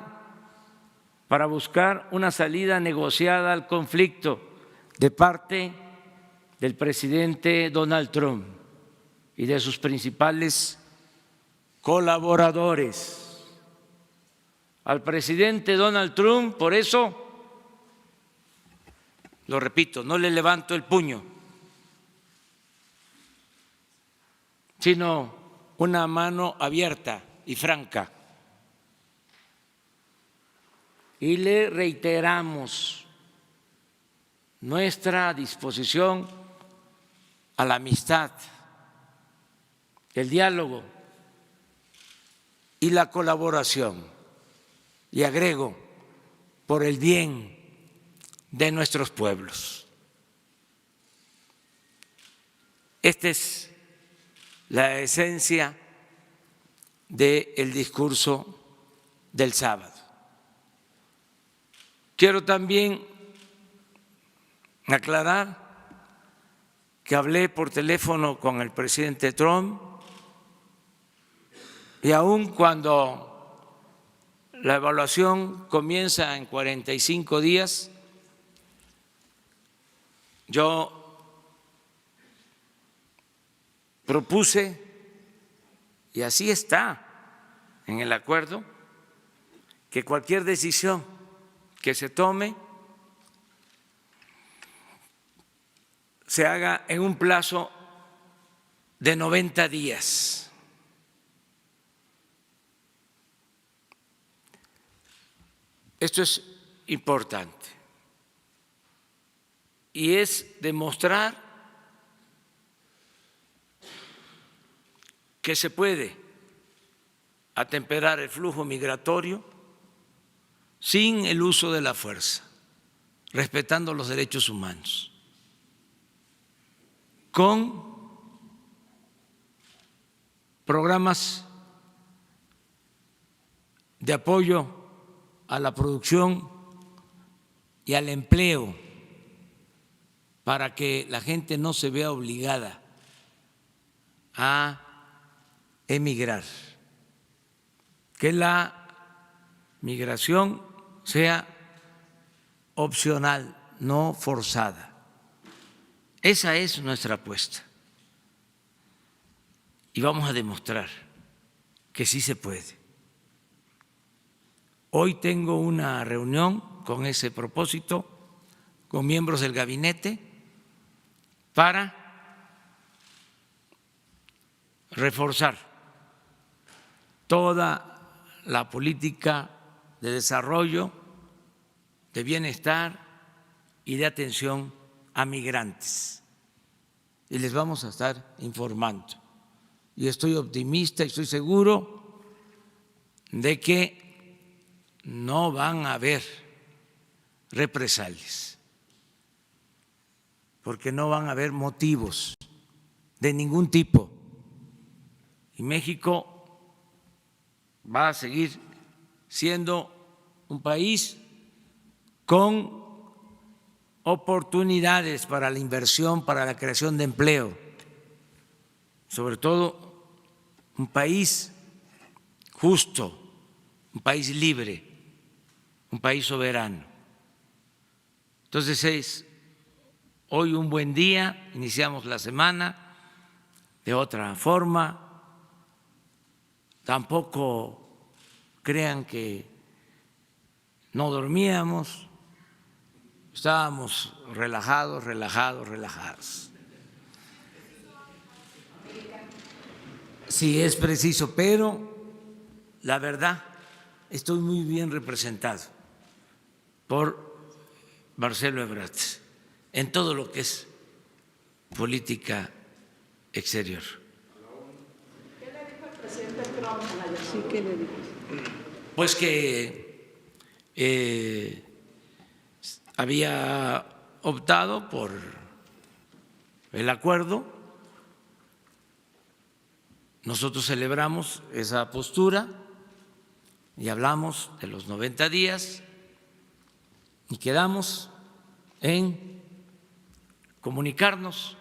para buscar una salida negociada al conflicto de parte del presidente Donald Trump y de sus principales colaboradores. Al presidente Donald Trump, por eso, lo repito, no le levanto el puño, sino una mano abierta y franca. Y le reiteramos nuestra disposición a la amistad, el diálogo y la colaboración. Y agrego, por el bien de nuestros pueblos. Esta es la esencia del discurso del sábado. Quiero también aclarar que hablé por teléfono con el presidente Trump y aun cuando la evaluación comienza en 45 días, yo propuse, y así está en el acuerdo, que cualquier decisión que se tome se haga en un plazo de 90 días. Esto es importante y es demostrar que se puede atemperar el flujo migratorio sin el uso de la fuerza, respetando los derechos humanos, con programas de apoyo a la producción y al empleo para que la gente no se vea obligada a emigrar, que la migración sea opcional, no forzada. Esa es nuestra apuesta. Y vamos a demostrar que sí se puede. Hoy tengo una reunión con ese propósito, con miembros del gabinete, para reforzar toda la política de desarrollo, de bienestar y de atención a migrantes. Y les vamos a estar informando. Y estoy optimista y estoy seguro de que no van a haber represalias, porque no van a haber motivos de ningún tipo. Y México va a seguir siendo un país con oportunidades para la inversión, para la creación de empleo, sobre todo un país justo, un país libre, un país soberano. Entonces es hoy un buen día, iniciamos la semana de otra forma. Tampoco crean que no dormíamos, estábamos relajados. Sí, es preciso, pero la verdad, estoy muy bien representado por Marcelo Ebrard en todo lo que es política exterior. ¿Qué le dijo el presidente Trump ayer? Sí, ¿qué le dijo? Pues que había optado por el acuerdo. Nosotros celebramos esa postura y hablamos de los 90 días y quedamos en comunicarnos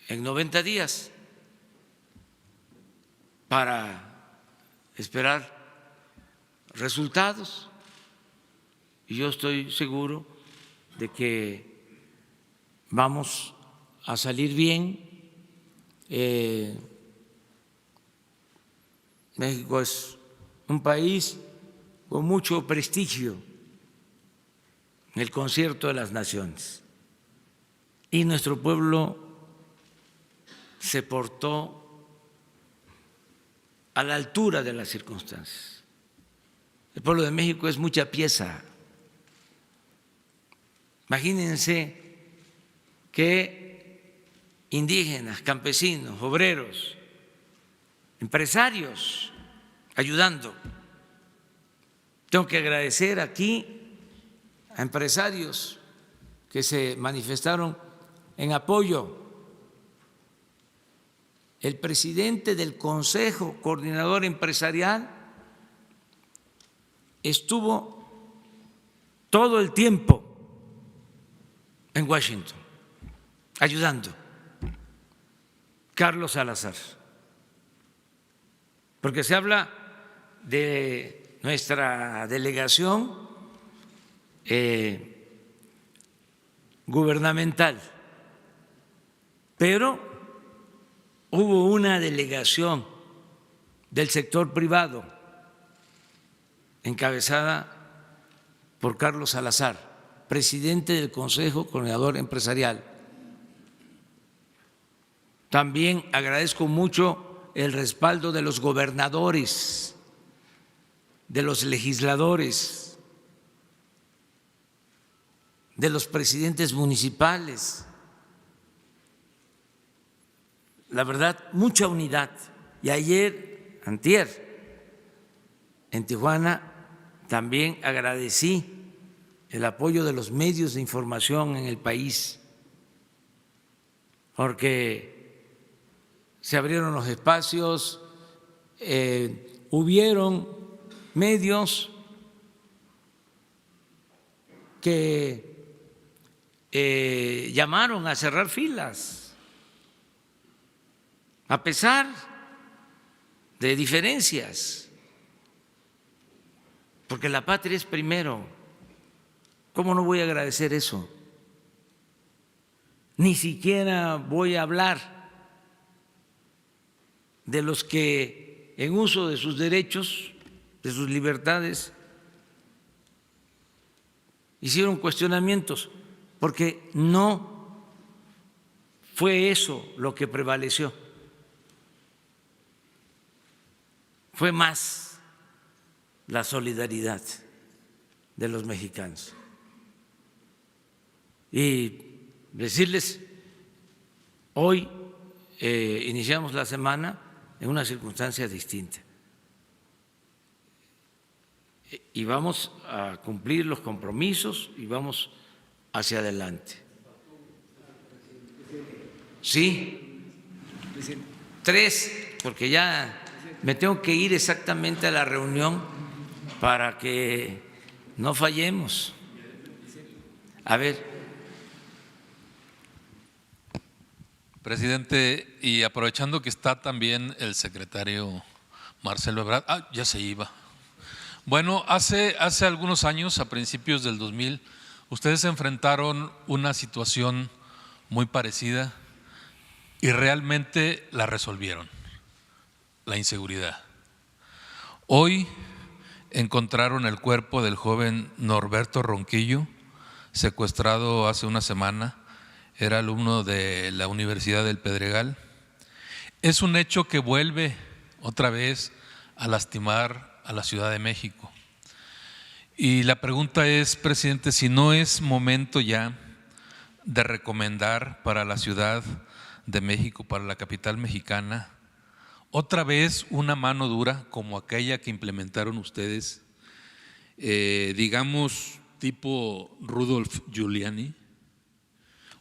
en 90 días para esperar resultados. Y yo estoy seguro de que vamos a salir bien. México es un país con mucho prestigio en el concierto de las naciones y nuestro pueblo se portó a la altura de las circunstancias. El pueblo de México es mucha pieza. Imagínense que indígenas, campesinos, obreros, empresarios ayudando. Tengo que agradecer aquí a empresarios que se manifestaron en apoyo. El presidente del Consejo Coordinador Empresarial estuvo todo el tiempo en Washington ayudando. Carlos Salazar, porque se habla de nuestra delegación gubernamental, pero hubo una delegación del sector privado encabezada por Carlos Salazar, presidente del Consejo Coordinador Empresarial. También agradezco mucho el respaldo de los gobernadores, de los legisladores, de los presidentes municipales. la verdad, mucha unidad. Y ayer, antier, en Tijuana, también agradecí el apoyo de los medios de información en el país, porque se abrieron los espacios, hubieron medios que llamaron a cerrar filas, a pesar de diferencias, porque la patria es primero. ¿Cómo no voy a agradecer eso? Ni siquiera voy a hablar de los que en uso de sus derechos, de sus libertades, hicieron cuestionamientos, porque no fue eso lo que prevaleció. Fue más la solidaridad de los mexicanos. Y decirles, hoy iniciamos la semana en una circunstancia distinta y vamos a cumplir los compromisos y vamos hacia adelante. Sí, 3, porque ya me tengo que ir exactamente a la reunión para que no fallemos. A ver. Presidente, y aprovechando que está también el secretario Marcelo Ebrard, ya se iba. Bueno, hace algunos años, a principios del 2000, ustedes enfrentaron una situación muy parecida y realmente la resolvieron, la inseguridad. Hoy encontraron el cuerpo del joven Norberto Ronquillo, secuestrado hace una semana. Era alumno de la Universidad del Pedregal. Es un hecho que vuelve otra vez a lastimar a la Ciudad de México. Y la pregunta es, presidente, si no es momento ya de recomendar para la Ciudad de México, para la capital mexicana, otra vez una mano dura como aquella que implementaron ustedes, digamos tipo Rudolph Giuliani,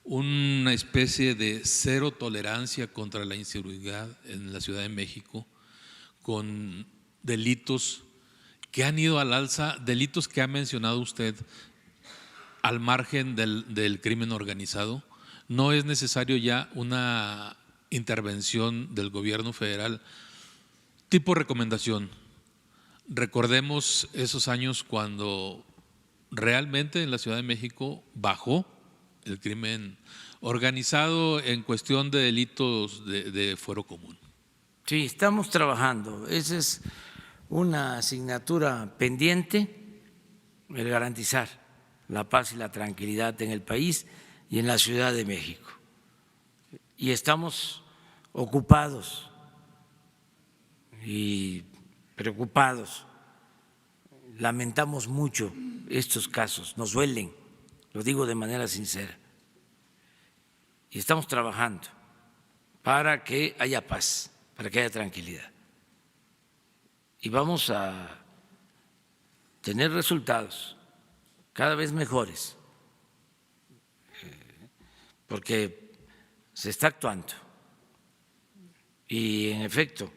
una especie de cero tolerancia contra la inseguridad en la Ciudad de México, con delitos que han ido al alza, delitos que ha mencionado usted al margen del crimen organizado. No es necesario ya una intervención del gobierno federal tipo recomendación. Recordemos esos años cuando realmente en la Ciudad de México bajó el crimen organizado en cuestión de delitos de fuero común. Sí, estamos trabajando. Esa es una asignatura pendiente, el garantizar la paz y la tranquilidad en el país y en la Ciudad de México. Y estamos ocupados y preocupados. Lamentamos mucho estos casos, nos duelen, lo digo de manera sincera. Y estamos trabajando para que haya paz, para que haya tranquilidad. Y vamos a tener resultados cada vez mejores, porque se está actuando. Y en efecto,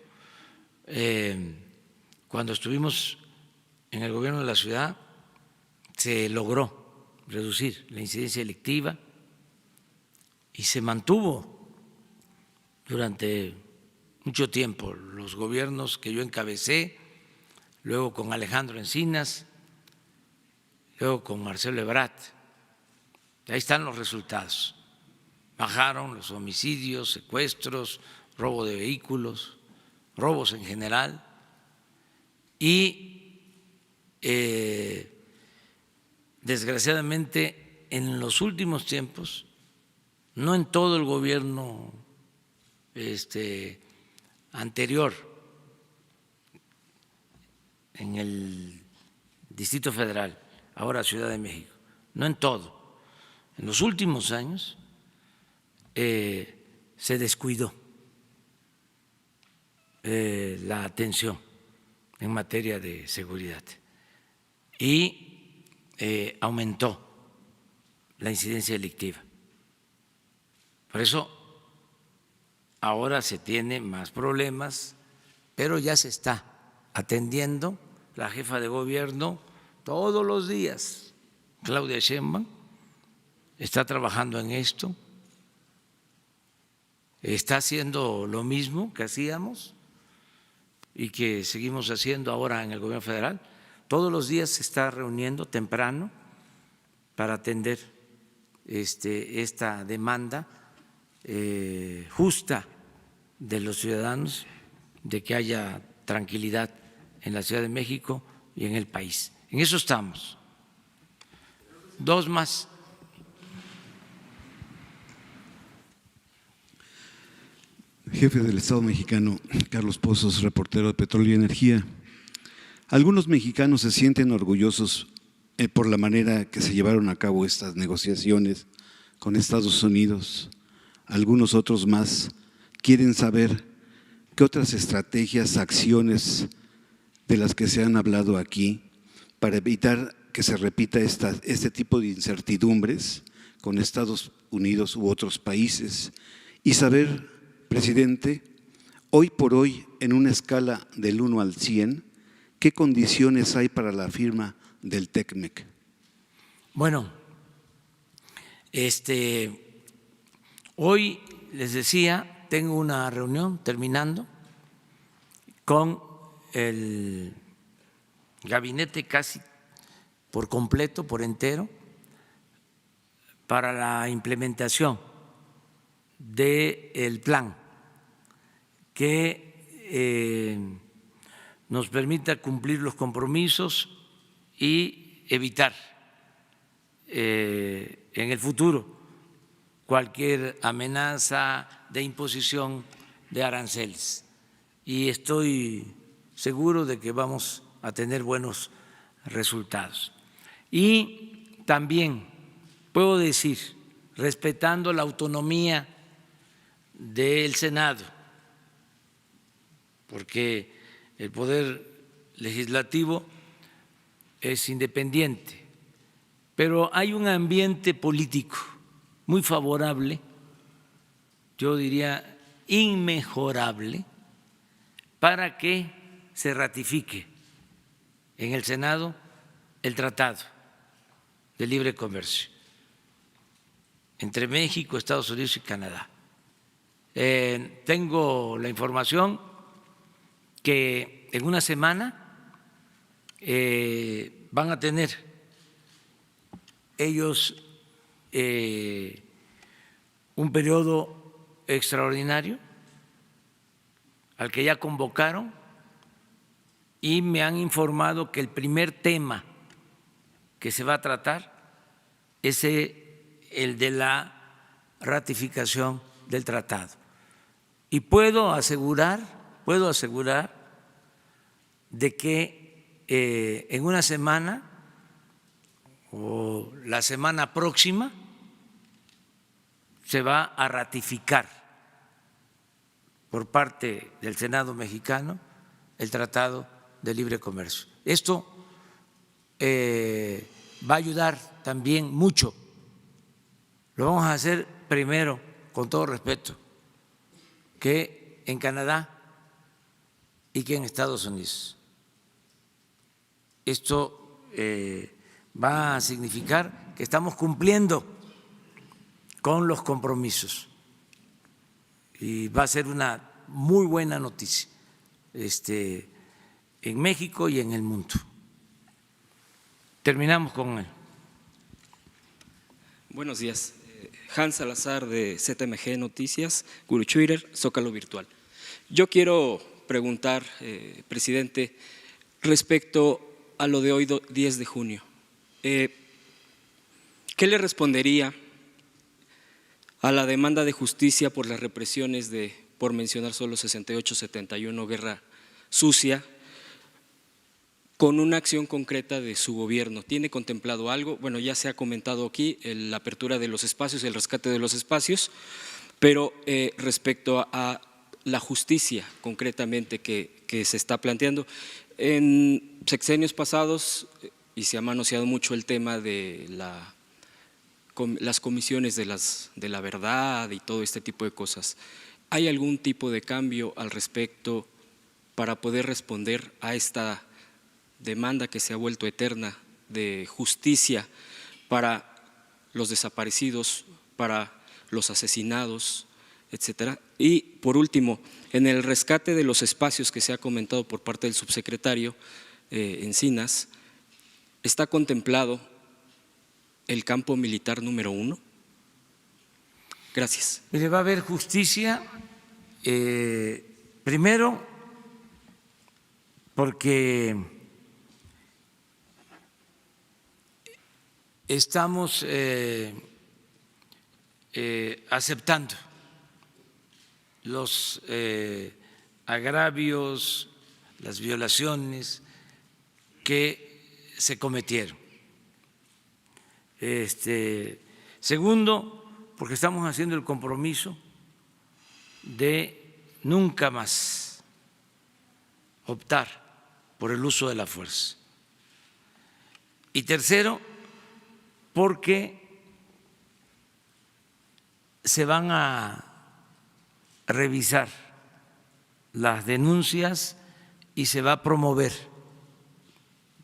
cuando estuvimos en el gobierno de la ciudad, se logró reducir la incidencia delictiva y se mantuvo durante mucho tiempo. Los gobiernos que yo encabecé, luego con Alejandro Encinas, luego con Marcelo Ebrard, ahí están los resultados. Bajaron los homicidios, secuestros, robo de vehículos, robos en general y desgraciadamente en los últimos tiempos, no en todo el gobierno anterior, en el Distrito Federal, ahora Ciudad de México, no en todo, en los últimos años se descuidó la atención en materia de seguridad y aumentó la incidencia delictiva. Por eso ahora se tiene más problemas, pero ya se está atendiendo. La jefa de gobierno todos los días, Claudia Sheinbaum, está trabajando en esto, está haciendo lo mismo que hacíamos y que seguimos haciendo ahora en el gobierno federal. Todos los días se está reuniendo temprano para atender esta demanda justa de los ciudadanos, de que haya tranquilidad en la Ciudad de México y en el país. En eso estamos. Dos más. Jefe del Estado mexicano, Carlos Pozos, reportero de Petróleo y Energía. Algunos mexicanos se sienten orgullosos por la manera que se llevaron a cabo estas negociaciones con Estados Unidos. Algunos otros más quieren saber qué otras estrategias, acciones de las que se han hablado aquí para evitar que se repita este tipo de incertidumbres con Estados Unidos u otros países y saber, presidente, hoy por hoy, en una escala del 1 al 100, ¿qué condiciones hay para la firma del TECMEC? Bueno, hoy les decía, tengo una reunión terminando con el gabinete casi por completo, por entero, para la implementación del plan que nos permita cumplir los compromisos y evitar en el futuro cualquier amenaza de imposición de aranceles. Y estoy seguro de que vamos a tener buenos resultados. Y también puedo decir, respetando la autonomía del Senado, porque el Poder Legislativo es independiente, pero hay un ambiente político muy favorable, yo diría inmejorable, para que se ratifique en el Senado el Tratado de Libre Comercio entre México, Estados Unidos y Canadá. Tengo la información que en una semana van a tener ellos un periodo extraordinario al que ya convocaron y me han informado que el primer tema que se va a tratar es el de la ratificación del tratado. Y puedo asegurar de que en una semana o la semana próxima se va a ratificar por parte del Senado mexicano el Tratado de Libre Comercio. Esto va a ayudar también mucho. Lo vamos a hacer primero, con todo respeto, que en Canadá y que en Estados Unidos. Esto va a significar que estamos cumpliendo con los compromisos y va a ser una muy buena noticia en México y en el mundo. Terminamos con él. Buenos días. Hans Salazar de ZMG Noticias, Guru Twitter, Zócalo Virtual. Yo quiero preguntar, presidente, respecto a lo de hoy, 10 de junio. ¿Qué le respondería a la demanda de justicia por las represiones de, por mencionar solo 68-71, guerra sucia, con una acción concreta de su gobierno? ¿Tiene contemplado algo? Bueno, ya se ha comentado aquí la apertura de los espacios, el rescate de los espacios, pero respecto a la justicia concretamente que se está planteando. En sexenios pasados, y se ha manoseado mucho el tema de las comisiones de la verdad y todo este tipo de cosas. ¿Hay algún tipo de cambio al respecto para poder responder a esta demanda que se ha vuelto eterna de justicia para los desaparecidos, para los asesinados, etcétera? Y por último, en el rescate de los espacios que se ha comentado por parte del subsecretario Encinas, ¿está contemplado el campo militar número 1? Gracias. Mire, va a haber justicia, primero porque estamos aceptando los agravios, las violaciones que se cometieron. Segundo, porque estamos haciendo el compromiso de nunca más optar por el uso de la fuerza. Y tercero, porque se van a revisar las denuncias y se va a promover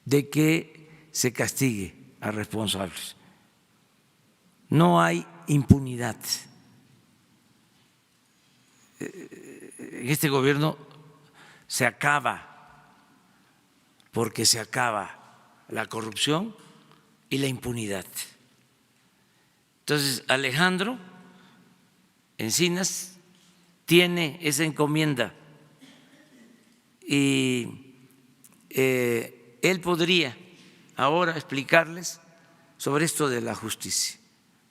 de que se castigue a responsables. No hay impunidad. En este gobierno se acaba, porque se acaba la corrupción y la impunidad. Entonces, Alejandro Encinas tiene esa encomienda y él podría ahora explicarles sobre esto de la justicia,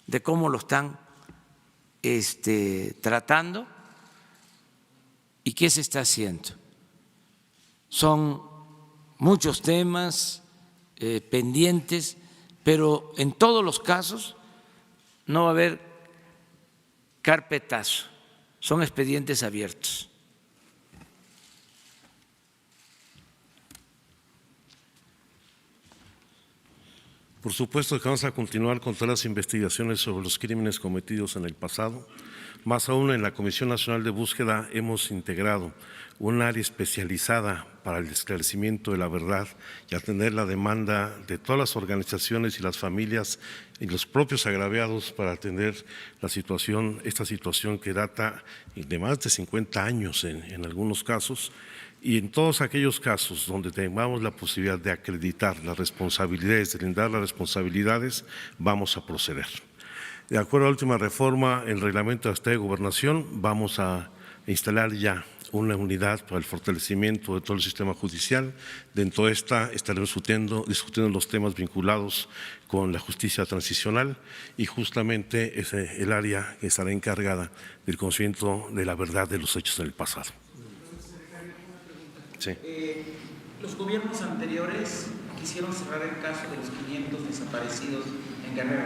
de cómo lo están tratando y qué se está haciendo. Son muchos temas pendientes, pero en todos los casos no va a haber carpetazo, son expedientes abiertos. Por supuesto que vamos a continuar con todas las investigaciones sobre los crímenes cometidos en el pasado. Más aún, en la Comisión Nacional de Búsqueda hemos integrado un área especializada para el esclarecimiento de la verdad y atender la demanda de todas las organizaciones y las familias y los propios agraviados para atender esta situación que data de más de 50 años en algunos casos. Y en todos aquellos casos donde tengamos la posibilidad de acreditar las responsabilidades, de lindar las responsabilidades, vamos a proceder. De acuerdo a la última reforma, el reglamento de Estado de Gobernación, vamos a instalar ya una unidad para el fortalecimiento de todo el sistema judicial. Dentro de esta estaremos discutiendo los temas vinculados con la justicia transicional y justamente es el área que estará encargada del conocimiento de la verdad de los hechos en el pasado. Sí. Los gobiernos anteriores quisieron cerrar el caso de los 500 desaparecidos en Guerrero.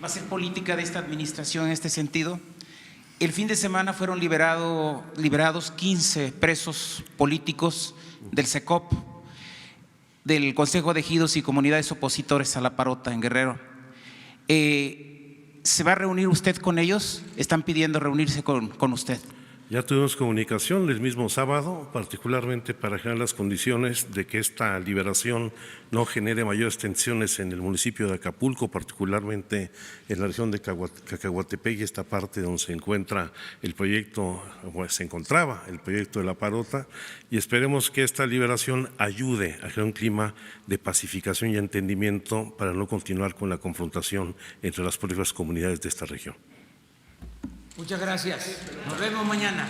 ¿Va a ser política de esta administración en este sentido? El fin de semana fueron liberados 15 presos políticos del CECOP, del Consejo de Ejidos y Comunidades Opositores a la Parota en Guerrero. ¿Se va a reunir usted con ellos? ¿Están pidiendo reunirse con usted? Ya tuvimos comunicación el mismo sábado, particularmente para generar las condiciones de que esta liberación no genere mayores tensiones en el municipio de Acapulco, particularmente en la región de Cacahuatepec y esta parte donde se encuentra el proyecto, o se encontraba el proyecto de la Parota, y esperemos que esta liberación ayude a crear un clima de pacificación y entendimiento para no continuar con la confrontación entre las propias comunidades de esta región. Muchas gracias. Nos vemos mañana.